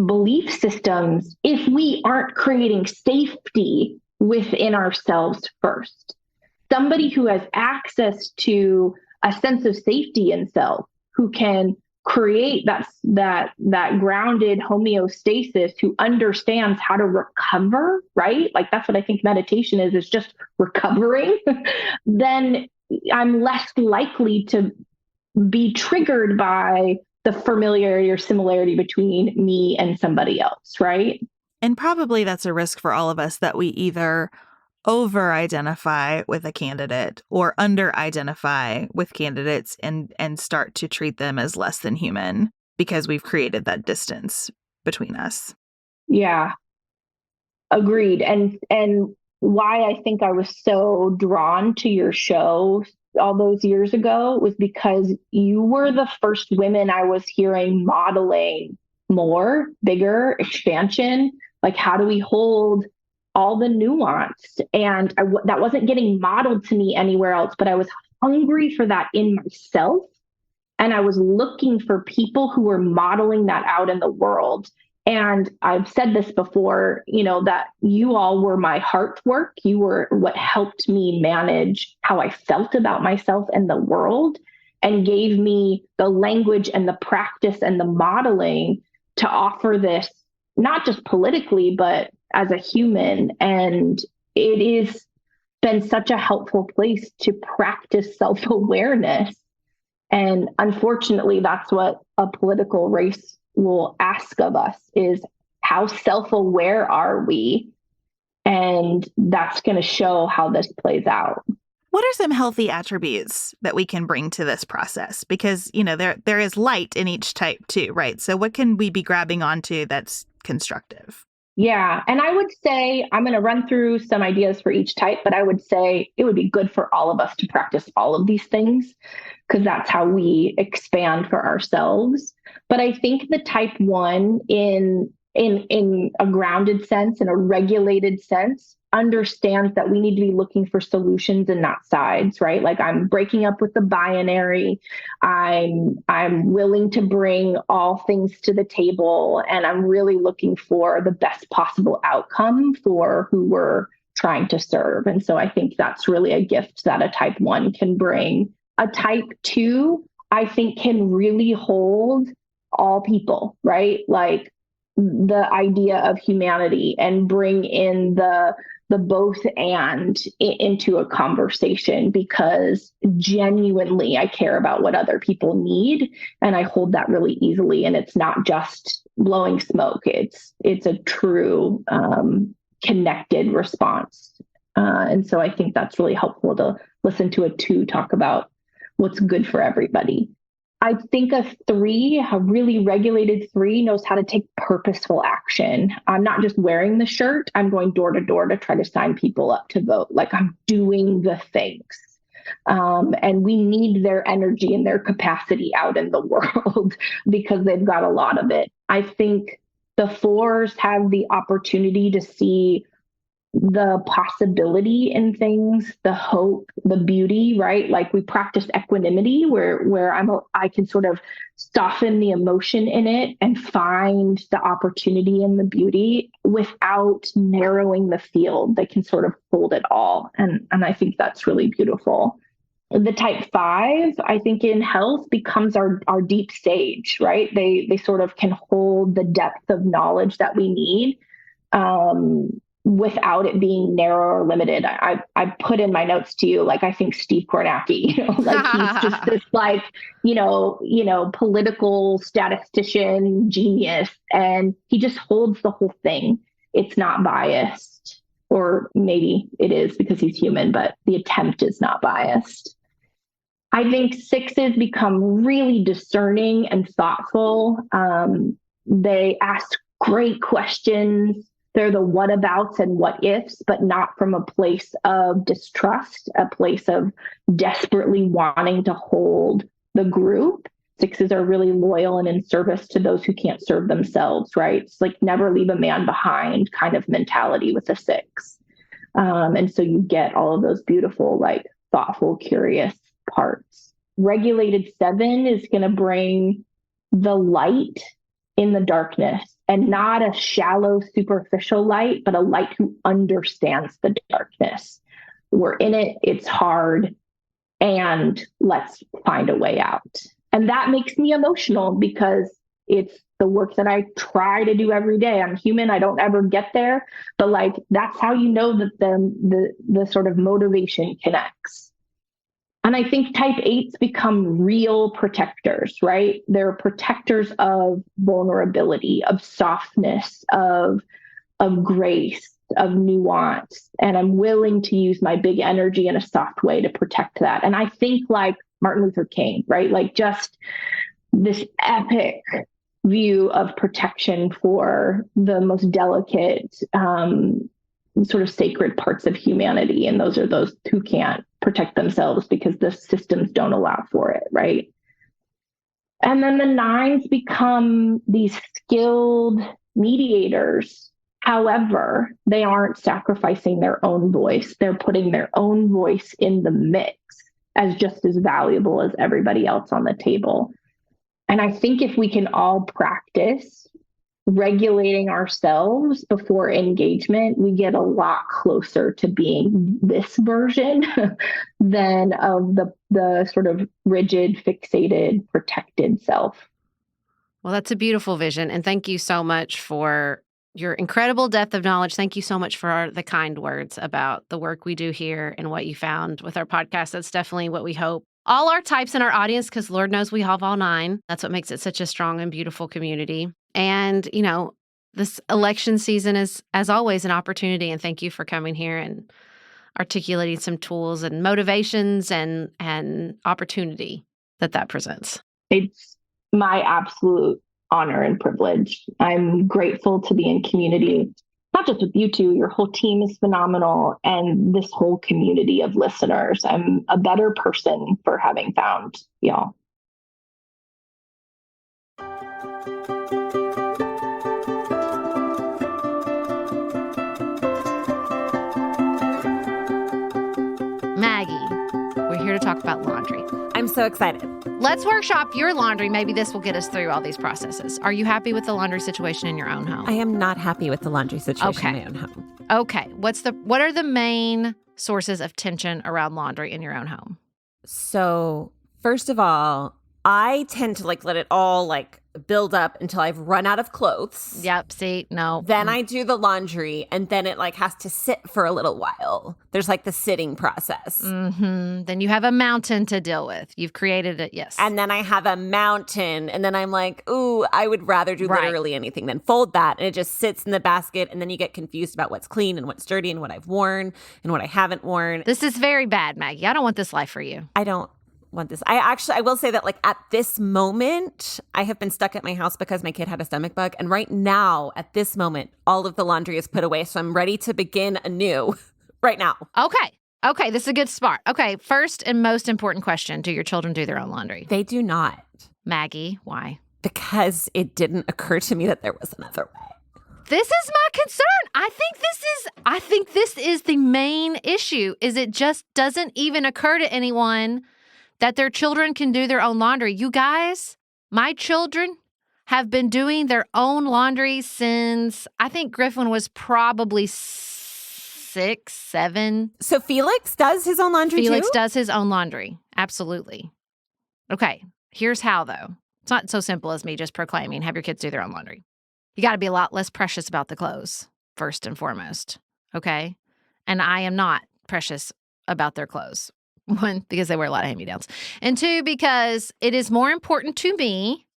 belief systems if we aren't creating safety within ourselves first. Somebody who has access to a sense of safety in self, who can create that grounded homeostasis, who understands how to recover, right? Like that's what I think meditation is just recovering. Then I'm less likely to be triggered by the familiarity or similarity between me and somebody else, right? And probably that's a risk for all of us, that we either over-identify with a candidate or under-identify with candidates and start to treat them as less than human because we've created that distance between us. Yeah, agreed. And why I think I was so drawn to your show all those years ago was because you were the first women I was hearing modeling more, bigger expansion. Like, how do we hold all the nuance? And that wasn't getting modeled to me anywhere else, but I was hungry for that in myself. And I was looking for people who were modeling that out in the world. And I've said this before, that you all were my heart work. You were what helped me manage how I felt about myself and the world, and gave me the language and the practice and the modeling to offer this, not just politically, but as a human. And it is been such a helpful place to practice self-awareness. And unfortunately, that's what a political race will ask of us, is how self-aware are we? And that's going to show how this plays out. What are some healthy attributes that we can bring to this process? Because, there is light in each type too, right? So what can we be grabbing onto that's constructive? Yeah. And I would say, I'm going to run through some ideas for each type, but I would say it would be good for all of us to practice all of these things, because that's how we expand for ourselves. But I think the type 1 in a grounded sense, in a regulated sense, understands that we need to be looking for solutions and not sides, right? Like, I'm breaking up with the binary. I'm willing to bring all things to the table, and I'm really looking for the best possible outcome for who we're trying to serve. And so I think that's really a gift that a type 1 can bring. A type 2, I think, can really hold all people, right? Like, the idea of humanity, and bring in the both and into a conversation, because genuinely I care about what other people need, and I hold that really easily. And it's not just blowing smoke. It's a true connected response. And so I think that's really helpful to listen to a 2 talk about what's good for everybody. I think a 3, a really regulated 3, knows how to take purposeful action. I'm not just wearing the shirt. I'm going door to door to try to sign people up to vote. Like, I'm doing the things. And we need their energy and their capacity out in the world because they've got a lot of it. I think the 4s have the opportunity to see the possibility in things, the hope, the beauty, right? Like, we practice equanimity where I can sort of soften the emotion in it and find the opportunity and the beauty without narrowing the field. They can sort of hold it all. And I think that's really beautiful. The type 5, I think, in health becomes our deep sage, right? They sort of can hold the depth of knowledge that we need, without it being narrow or limited. I put in my notes to you, like, I think Steve Kornacki, like, he's just this, like, political statistician genius, and he just holds the whole thing. It's not biased, or maybe it is because he's human, but the attempt is not biased. I think 6s become really discerning and thoughtful. They ask great questions. They're the whatabouts and what ifs, but not from a place of distrust, a place of desperately wanting to hold the group. 6s are really loyal and in service to those who can't serve themselves, right? It's like never leave a man behind kind of mentality with a 6. And so you get all of those beautiful, like, thoughtful, curious parts. Regulated 7 is going to bring the light in the darkness, and not a shallow, superficial light, but a light who understands the darkness. We're in it, it's hard, and let's find a way out. And that makes me emotional because it's the work that I try to do every day. I'm human, I don't ever get there, but like, that's how you know that the sort of motivation connects. And I think type 8s become real protectors, right? They're protectors of vulnerability, of softness, of grace, of nuance. And I'm willing to use my big energy in a soft way to protect that. And I think, like Martin Luther King, right? Like, just this epic view of protection for the most delicate, sort of sacred parts of humanity. And those are those who can't protect themselves because the systems don't allow for it, right? And then the 9s become these skilled mediators. However, they aren't sacrificing their own voice. They're putting their own voice in the mix as just as valuable as everybody else on the table. And I think if we can all practice regulating ourselves before engagement, we get a lot closer to being this version than of the sort of rigid, fixated, protected self. Well, that's a beautiful vision. And thank you so much for your incredible depth of knowledge. Thank you so much for the kind words about the work we do here and what you found with our podcast. That's definitely what we hope. All our types in our audience, because Lord knows we have all 9. That's what makes it such a strong and beautiful community. And, this election season is, as always, an opportunity. And thank you for coming here and articulating some tools and motivations and opportunity that presents. It's my absolute honor and privilege. I'm grateful to be in community, not just with you two. Your whole team is phenomenal, and this whole community of listeners. I'm a better person for having found y'all. Maggie, we're here to talk about laundry. I'm so excited. Let's workshop your laundry. Maybe this will get us through all these processes. Are you happy with the laundry situation in your own home? I am not happy with the laundry situation in my own home. Okay. What are the main sources of tension around laundry in your own home? So, first of all, I tend to let it all build up until I've run out of clothes. Yep. See, no. Then I do the laundry, and then it has to sit for a little while. There's the sitting process. Mm-hmm. Then you have a mountain to deal with. You've created it. Yes. And then I have a mountain, and then I'm ooh, I would rather do literally anything than fold that. And it just sits in the basket, and then you get confused about what's clean and what's dirty and what I've worn and what I haven't worn. This is very bad, Maggie. I don't want this life for you. I don't want this. I will say that at this moment, I have been stuck at my house because my kid had a stomach bug. And right now, at this moment, all of the laundry is put away. So I'm ready to begin anew right now. Okay. This is a good start. Okay. First and most important question. Do your children do their own laundry? They do not. Maggie, why? Because it didn't occur to me that there was another way. This is my concern. I think this is the main issue, is it just doesn't even occur to anyone that their children can do their own laundry. You guys, my children have been doing their own laundry since, I think Griffin was probably 6, 7. So Felix does his own laundry too? Felix does his own laundry. Absolutely. Okay, here's how, though. It's not so simple as me just proclaiming, have your kids do their own laundry. You got to be a lot less precious about the clothes, first and foremost, okay? And I am not precious about their clothes. 1, because they wear a lot of hand-me-downs. And 2, because it is more important to me,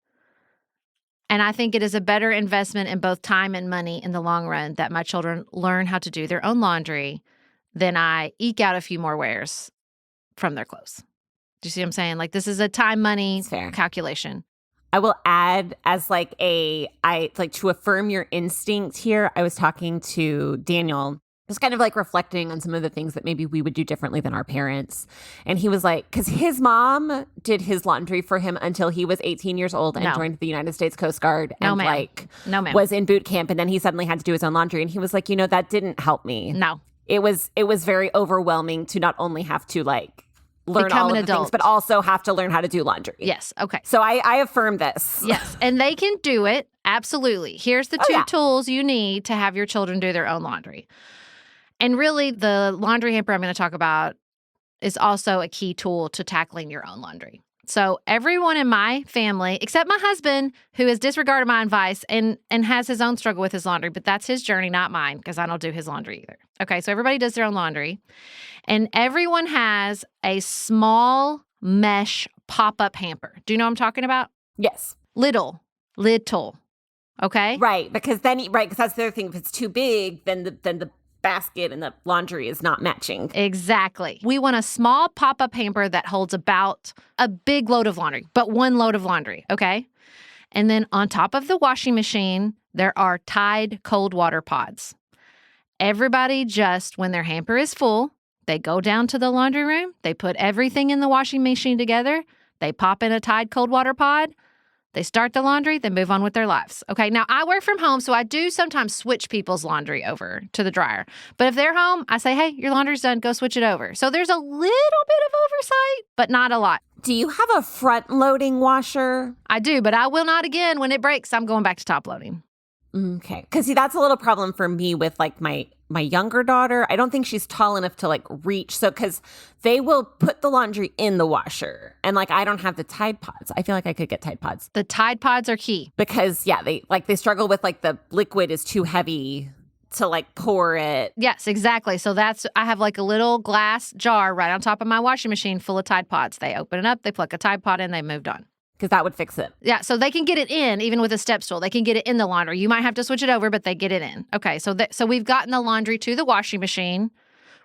and I think it is a better investment in both time and money in the long run that my children learn how to do their own laundry than I eke out a few more wears from their clothes. Do you see what I'm saying? This is a time-money calculation. I will add as to affirm your instinct here. I was talking to Daniel, just kind of reflecting on some of the things that maybe we would do differently than our parents. And he was because his mom did his laundry for him until he was 18 years old and joined the United States Coast Guard and was in boot camp. And then he suddenly had to do his own laundry. And he was that didn't help me. No. It was very overwhelming to not only have to learn become all an of the adult, things, but also have to learn how to do laundry. Yes. Okay. So I affirm this. Yes. And they can do it. Absolutely. Here's the 2 tools you need to have your children do their own laundry. And really, the laundry hamper I'm going to talk about is also a key tool to tackling your own laundry. So everyone in my family, except my husband, who has disregarded my advice and has his own struggle with his laundry, but that's his journey, not mine, because I don't do his laundry either. Okay, so everybody does their own laundry. And everyone has a small mesh pop-up hamper. Do you know what I'm talking about? Yes. Little. Okay? Right, because because that's the other thing. If it's too big, then the basket and the laundry is not matching. Exactly. We want a small pop-up hamper that holds about a big load of laundry, but 1 load of laundry, okay? And then on top of the washing machine, there are Tide cold water pods. Everybody just, when their hamper is full, they go down to the laundry room, they put everything in the washing machine together, they pop in a Tide cold water pod, they start the laundry, they move on with their lives. Okay, now I work from home, so I do sometimes switch people's laundry over to the dryer. But if they're home, I say, hey, your laundry's done, go switch it over. So there's a little bit of oversight, but not a lot. Do you have a front-loading washer? I do, but I will not again. When it breaks, I'm going back to top-loading. Okay. Because see, that's a little problem for me with my my younger daughter. I don't think she's tall enough to like reach. So, because they will put the laundry in the washer and like I don't have the Tide Pods. I feel like I could get Tide Pods. The Tide Pods are key. Because, yeah, they struggle with like the liquid is too heavy to like pour it. Yes, exactly. So I have like a little glass jar right on top of my washing machine full of Tide Pods. They open it up, they pluck a Tide Pod in, they moved on. Because that would fix it. Yeah, so they can get it in, even with a step stool. They can get it in the laundry. You might have to switch it over, but they get it in. Okay, so we've gotten the laundry to the washing machine.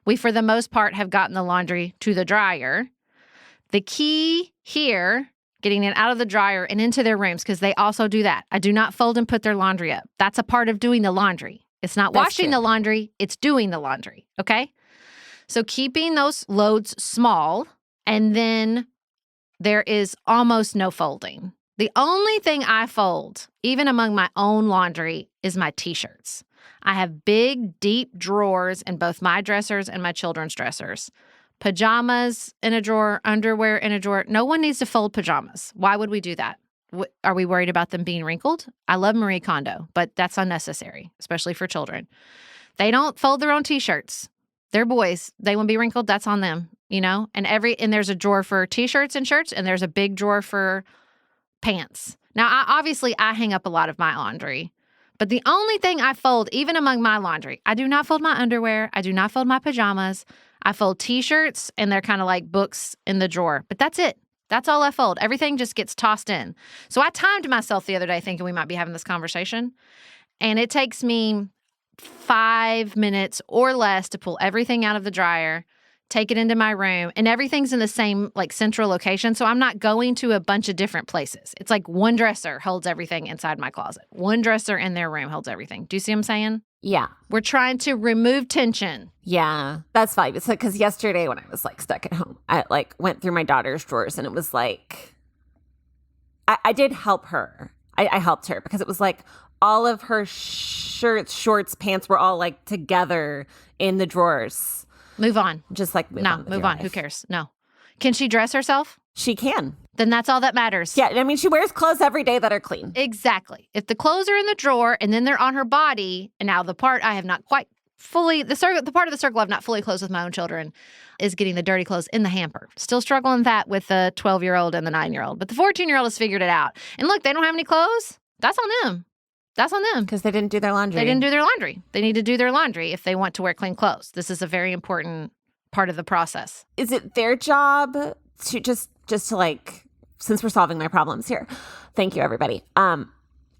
We, for the most part, have gotten the laundry to the dryer. The key here, getting it out of the dryer and into their rooms, because they also do that. I do not fold and put their laundry up. That's a part of doing the laundry. It's not washing the laundry, it's doing the laundry, okay? So keeping those loads small, and then there is almost no folding. The only thing I fold, even among my own laundry, is my T-shirts. I have big, deep drawers in both my dressers and my children's dressers. Pajamas in a drawer, underwear in a drawer. No one needs to fold pajamas. Why would we do that? Are we worried about them being wrinkled? I love Marie Kondo, but that's unnecessary, especially for children. They don't fold their own T-shirts. They're boys. They won't be wrinkled. That's on them, you know? And there's a drawer for T-shirts and shirts, and there's a big drawer for pants. Now, I hang up a lot of my laundry, but the only thing I fold, even among my laundry, I do not fold my underwear. I do not fold my pajamas. I fold T-shirts, and they're kind of like books in the drawer, but that's it. That's all I fold. Everything just gets tossed in. So I timed myself the other day thinking we might be having this conversation, and it takes me 5 minutes or less to pull everything out of the dryer, take it into my room, and everything's in the same like central location. So I'm not going to a bunch of different places. It's like one dresser holds everything inside my closet. One dresser in their room holds everything. Do you see what I'm saying? Yeah. We're trying to remove tension. Yeah, that's fine. It's like, because yesterday when I was like stuck at home, I like went through my daughter's drawers and it was like, I did help her. I helped her because it was like all of her shirts, shorts, pants were all like together in the drawers. Move on. Just like move on. Who cares? No. Can she dress herself? She can. Then that's all that matters. Yeah, I mean, she wears clothes every day that are clean. Exactly. If the clothes are in the drawer and then they're on her body, and now the part I have not quite fully, the part of the circle I've not fully closed with my own children is getting the dirty clothes in the hamper. Still struggling with that with the 12-year-old and the 9-year-old. But the 14-year-old has figured it out. And look, they don't have any clothes. That's on them. That's on them. Because they didn't do their laundry. They didn't do their laundry. They need to do their laundry if they want to wear clean clothes. This is a very important part of the process. Is it their job to just to like, since we're solving my problems here, thank you everybody.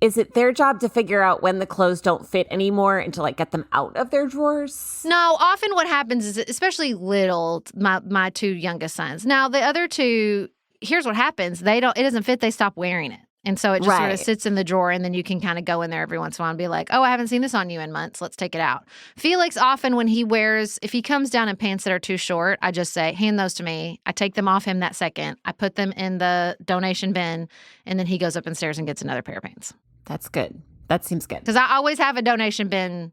Is it their job to figure out when the clothes don't fit anymore and to like get them out of their drawers? No, often what happens is, especially little, my two youngest sons. Now the other two, here's what happens. It doesn't fit, they stop wearing it. And so it just sort of sits in the drawer, and then you can kind of go in there every once in a while and be like, oh, I haven't seen this on you in months. Let's take it out. Felix often, when if he comes down in pants that are too short, I just say, hand those to me. I take them off him that second. I put them in the donation bin, and then he goes up and gets another pair of pants. That's good. That seems good. Because I always have a donation bin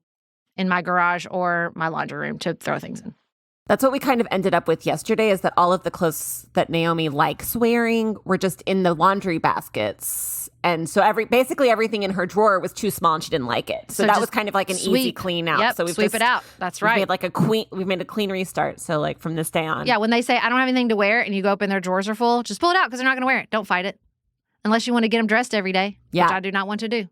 in my garage or my laundry room to throw things in. That's what we kind of ended up with yesterday, is that all of the clothes that Naomi likes wearing were just in the laundry baskets. And so basically everything in her drawer was too small and she didn't like it. So that was kind of like an easy clean out. Yep, so we've sweep it out. That's right. We've made a clean restart. So like from this day on. Yeah, when they say, I don't have anything to wear, and you go up and their drawers are full, just pull it out because they're not going to wear it. Don't fight it. Unless you want to get them dressed every day, which I do not want to do.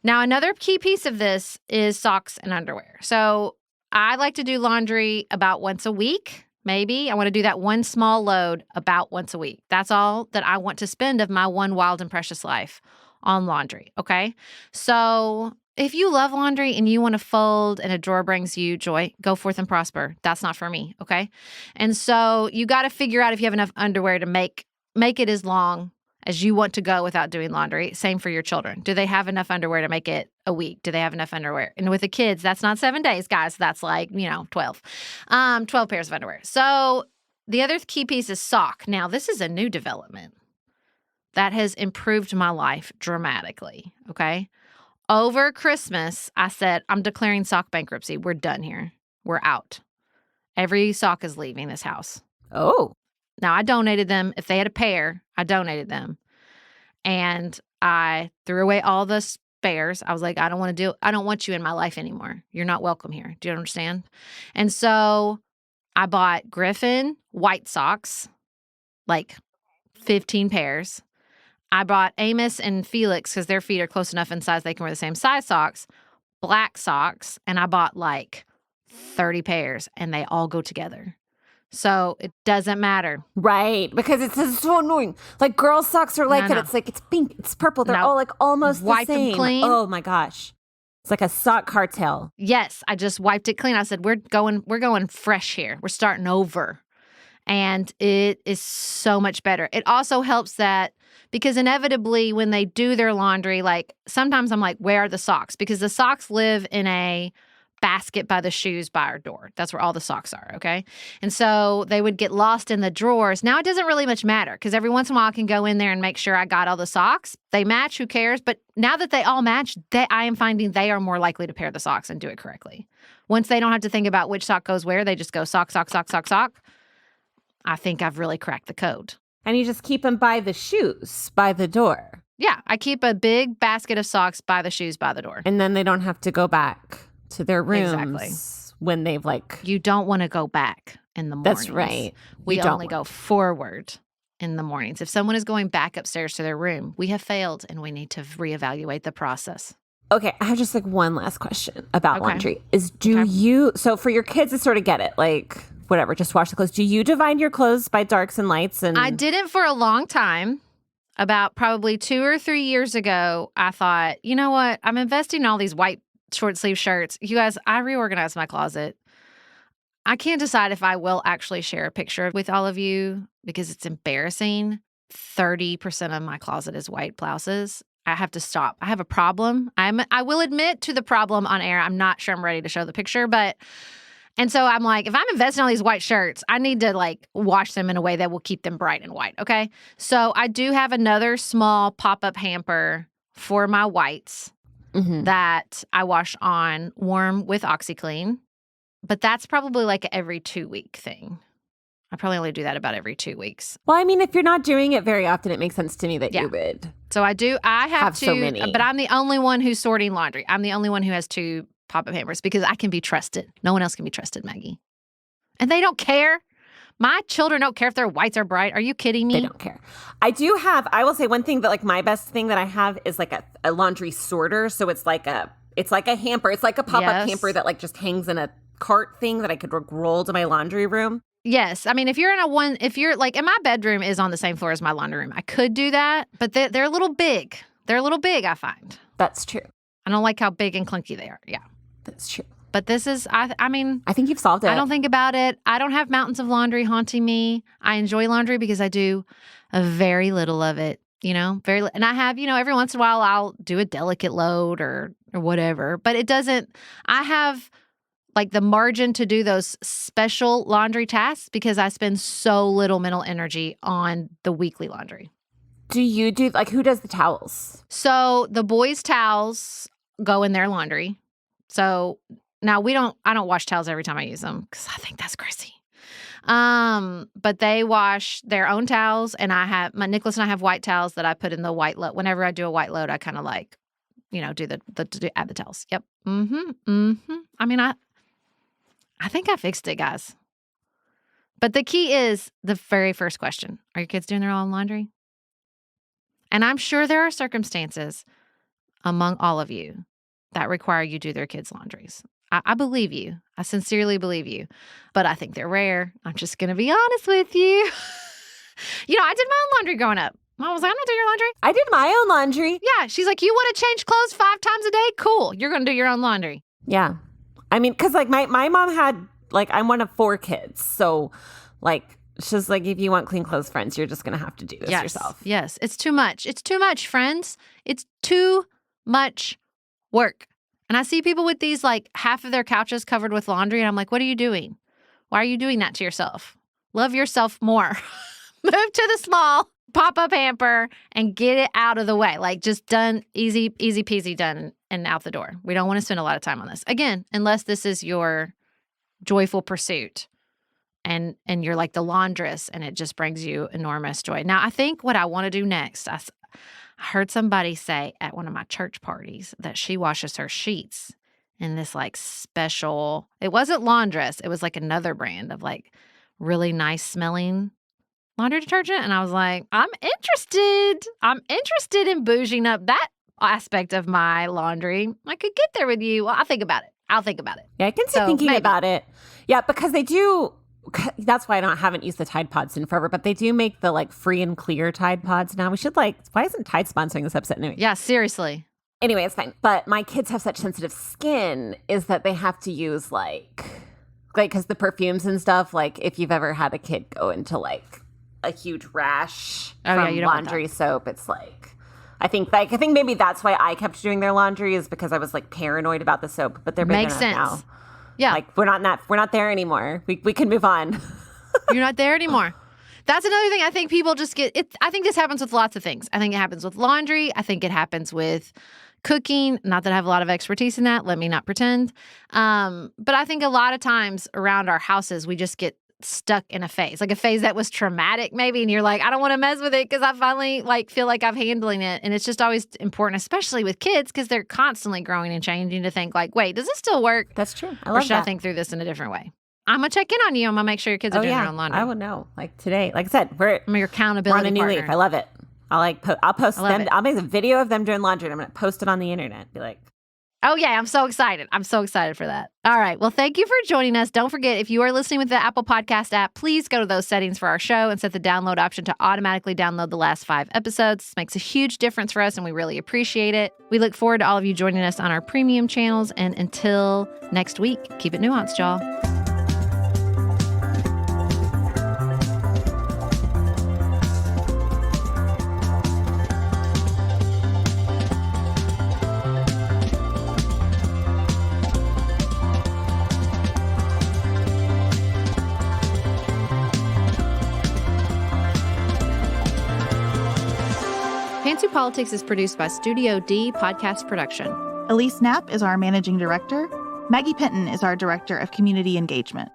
Now, another key piece of this is socks and underwear. So I like to do laundry about once a week, maybe. I want to do that one small load about once a week. That's all that I want to spend of my one wild and precious life on laundry, okay? So if you love laundry and you want to fold and a drawer brings you joy, go forth and prosper. That's not for me, okay? And so you got to figure out if you have enough underwear to make it as long as you want to go without doing laundry. Same for your children. Do they have enough underwear to make it a week? Do they have enough underwear? And with the kids, that's not 7 days, guys. That's like, 12. 12 pairs of underwear. So the other key piece is sock. Now, this is a new development that has improved my life dramatically, okay? Over Christmas, I said, I'm declaring sock bankruptcy. We're done here. We're out. Every sock is leaving this house. Oh. Now, I donated them. If they had a pair, I donated them. And I threw away all the bears. I was like, I don't want you in my life anymore. You're not welcome here. Do you understand? And so I bought Griffin white socks, like 15 pairs. I bought Amos and Felix, because their feet are close enough in size they can wear the same size socks, black socks, and I bought like 30 pairs, and they all go together. So it doesn't matter. Right, because it's so annoying. Like girls' socks are like No. It's like it's pink, it's purple. They're No. all like almost Wipe the them same. clean. Oh my gosh, it's like a sock cartel. Yes, I just wiped it clean. I said, we're going fresh here. We're starting over. And it is so much better. It also helps that because inevitably when they do their laundry, like sometimes I'm like, where are the socks? Because the socks live in a basket by the shoes by our door. That's where all the socks are, okay? And so they would get lost in the drawers. Now it doesn't really much matter because every once in a while I can go in there and make sure I got all the socks. They match, who cares? But now that they all match, I am finding they are more likely to pair the socks and do it correctly. Once they don't have to think about which sock goes where, they just go sock, sock, sock, sock, sock. I think I've really cracked the code. And you just keep them by the shoes, by the door. Yeah, I keep a big basket of socks by the shoes by the door. And then they don't have to go back to their rooms Exactly. when they've like... You don't want to go back in the mornings. That's right. We You don't only go forward in the mornings. If someone is going back upstairs to their room, we have failed and we need to reevaluate the process. Okay, I have just like one last question about Okay. laundry. So for your kids to sort of get it, like whatever, just wash the clothes. Do you divide your clothes by darks and lights? And I didn't for a long time. About probably 2 or 3 years ago, I thought, you know what? I'm investing in all these white short sleeve shirts. You guys, I reorganized my closet. I can't decide if I will actually share a picture with all of you because it's embarrassing. 30% of my closet is white blouses. I have to stop. I have a problem. I will admit to the problem on air. I'm not sure I'm ready to show the picture, and so I'm like, if I'm investing in all these white shirts, I need to like wash them in a way that will keep them bright and white, okay? So I do have another small pop-up hamper for my whites that I wash on warm with OxyClean, but that's probably like an every 2-week thing. I probably only do that about every 2 weeks. Well, I mean, if you're not doing it very often, it makes sense to me that you would. So I do. I have to, so many. But I'm the only one who's sorting laundry. I'm the only one who has 2 pop-up hammers because I can be trusted. No one else can be trusted, Maggie. And they don't care. My children don't care if their whites are bright. Are you kidding me? They don't care. I will say one thing that like my best thing that I have is like a laundry sorter. So it's like a hamper. It's like a pop-up hamper that like just hangs in a cart thing that I could roll to my laundry room. Yes. I mean, if you're like, and my bedroom is on the same floor as my laundry room. I could do that, but they're a little big. They're a little big, I find. That's true. I don't like how big and clunky they are. Yeah. That's true. But this is, I mean, I think you've solved it. I don't think about it. I don't have mountains of laundry haunting me. I enjoy laundry because I do a very little of it, and I have, every once in a while I'll do a delicate load or whatever, but I have like the margin to do those special laundry tasks because I spend so little mental energy on the weekly laundry. Do you do, like, who does the towels? So the boys' towels go in their laundry. So now I don't wash towels every time I use them because I think that's crazy. But they wash their own towels, and Nicholas and I have white towels that I put in the white load. Whenever I do a white load, I kind of like, do add the towels. Yep. I mean, I think I fixed it, guys. But the key is the very first question. Are your kids doing their own laundry? And I'm sure there are circumstances among all of you that require you do their kids' laundries. I believe you. I sincerely believe you. But I think they're rare. I'm just going to be honest with you. I did my own laundry growing up. I was like, I'm not doing your laundry. I did my own laundry. Yeah. She's like, you want to change clothes 5 times a day? Cool. You're going to do your own laundry. Yeah. I mean, because like my mom had, like, I'm one of 4 kids. So like, she's like, if you want clean clothes, friends, you're just going to have to do this yourself. Yes. It's too much. It's too much, friends. It's too much work. And I see people with these, like, half of their couches covered with laundry. And I'm like, what are you doing? Why are you doing that to yourself? Love yourself more. Move to the small pop-up hamper and get it out of the way. Like, just done, easy peasy, done and out the door. We don't want to spend a lot of time on this. Again, unless this is your joyful pursuit and you're like the laundress and it just brings you enormous joy. Now, I think what I want to do next, I heard somebody say at one of my church parties that she washes her sheets in this like special, it wasn't laundress. It was like another brand of like really nice smelling laundry detergent. And I was like, I'm interested. I'm interested in bouging up that aspect of my laundry. I could get there with you. Well, I'll think about it. Yeah, I can see thinking about it. Yeah, because they do. That's why I haven't used the Tide Pods in forever, but they do make the like free and clear Tide Pods now. We should why isn't Tide sponsoring this episode anyway? Yeah, seriously. Anyway, it's fine. But my kids have such sensitive skin is that they have to use like because the perfumes and stuff, like if you've ever had a kid go into like a huge rash from laundry soap, it's like, I think maybe that's why I kept doing their laundry is because I was like paranoid about the soap, but they're big enough now. Yeah. Like we're not there anymore. We can move on. You're not there anymore. That's another thing I think people just get. I think this happens with lots of things. I think it happens with laundry. I think it happens with cooking. Not that I have a lot of expertise in that. Let me not pretend. But I think a lot of times around our houses, we just get stuck in a phase that was traumatic maybe, and you're like, I don't want to mess with it because I finally like feel like I'm handling it. And it's just always important, especially with kids, because they're constantly growing and changing, to think like, wait, does this still work? That's true. Or should I think through this in a different way? I'm gonna check in on you. I'm gonna make sure your kids are doing their own laundry. I would know. Like today, like I said, I'm your accountability we're on a new partner. leaf. I love it. I'll post them. I'll make a video of them doing laundry and I'm gonna post it on the internet. Be like, oh, yeah, I'm so excited. I'm so excited for that. All right. Well, thank you for joining us. Don't forget, if you are listening with the Apple Podcast app, please go to those settings for our show and set the download option to automatically download the last 5 episodes. This makes a huge difference for us, and we really appreciate it. We look forward to all of you joining us on our premium channels. And until next week, keep it nuanced, y'all. Pantsuit Politics is produced by Studio D Podcast Production. Elise Knapp is our managing director. Maggie Pinton is our director of community engagement.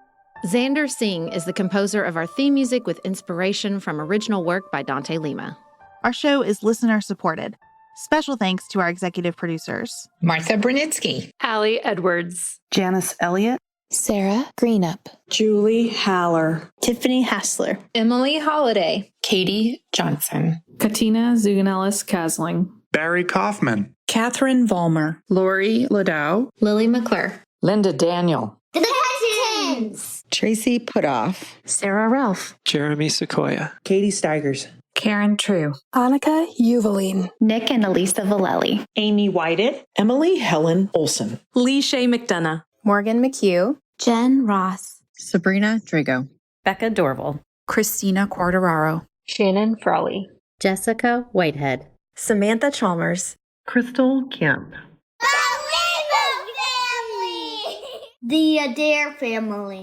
Xander Singh is the composer of our theme music with inspiration from original work by Dante Lima. Our show is listener supported. Special thanks to our executive producers, Martha Brunitsky, Allie Edwards, Janice Elliott, Sarah Greenup, Julie Haller, Tiffany Hassler, Emily Holiday, Katie Johnson, Katina Zuganellis-Kasling, Barry Kaufman, Catherine Vollmer, Lori Ladow, Lily McClure, Linda Daniel, The Hutchins, Tracy Putoff, Sarah Ralph, Jeremy Sequoia, Katie Steigers, Karen True, Annika Uvaline, Nick and Elisa Valelli, Amy Whited, Emily Helen Olson, Lee Shea McDonough, Morgan McHugh, Jen Ross, Sabrina Drago, Becca Dorval, Christina Quartararo, Shannon Frawley, Jessica Whitehead, Samantha Chalmers, Crystal Kemp. The Adair family.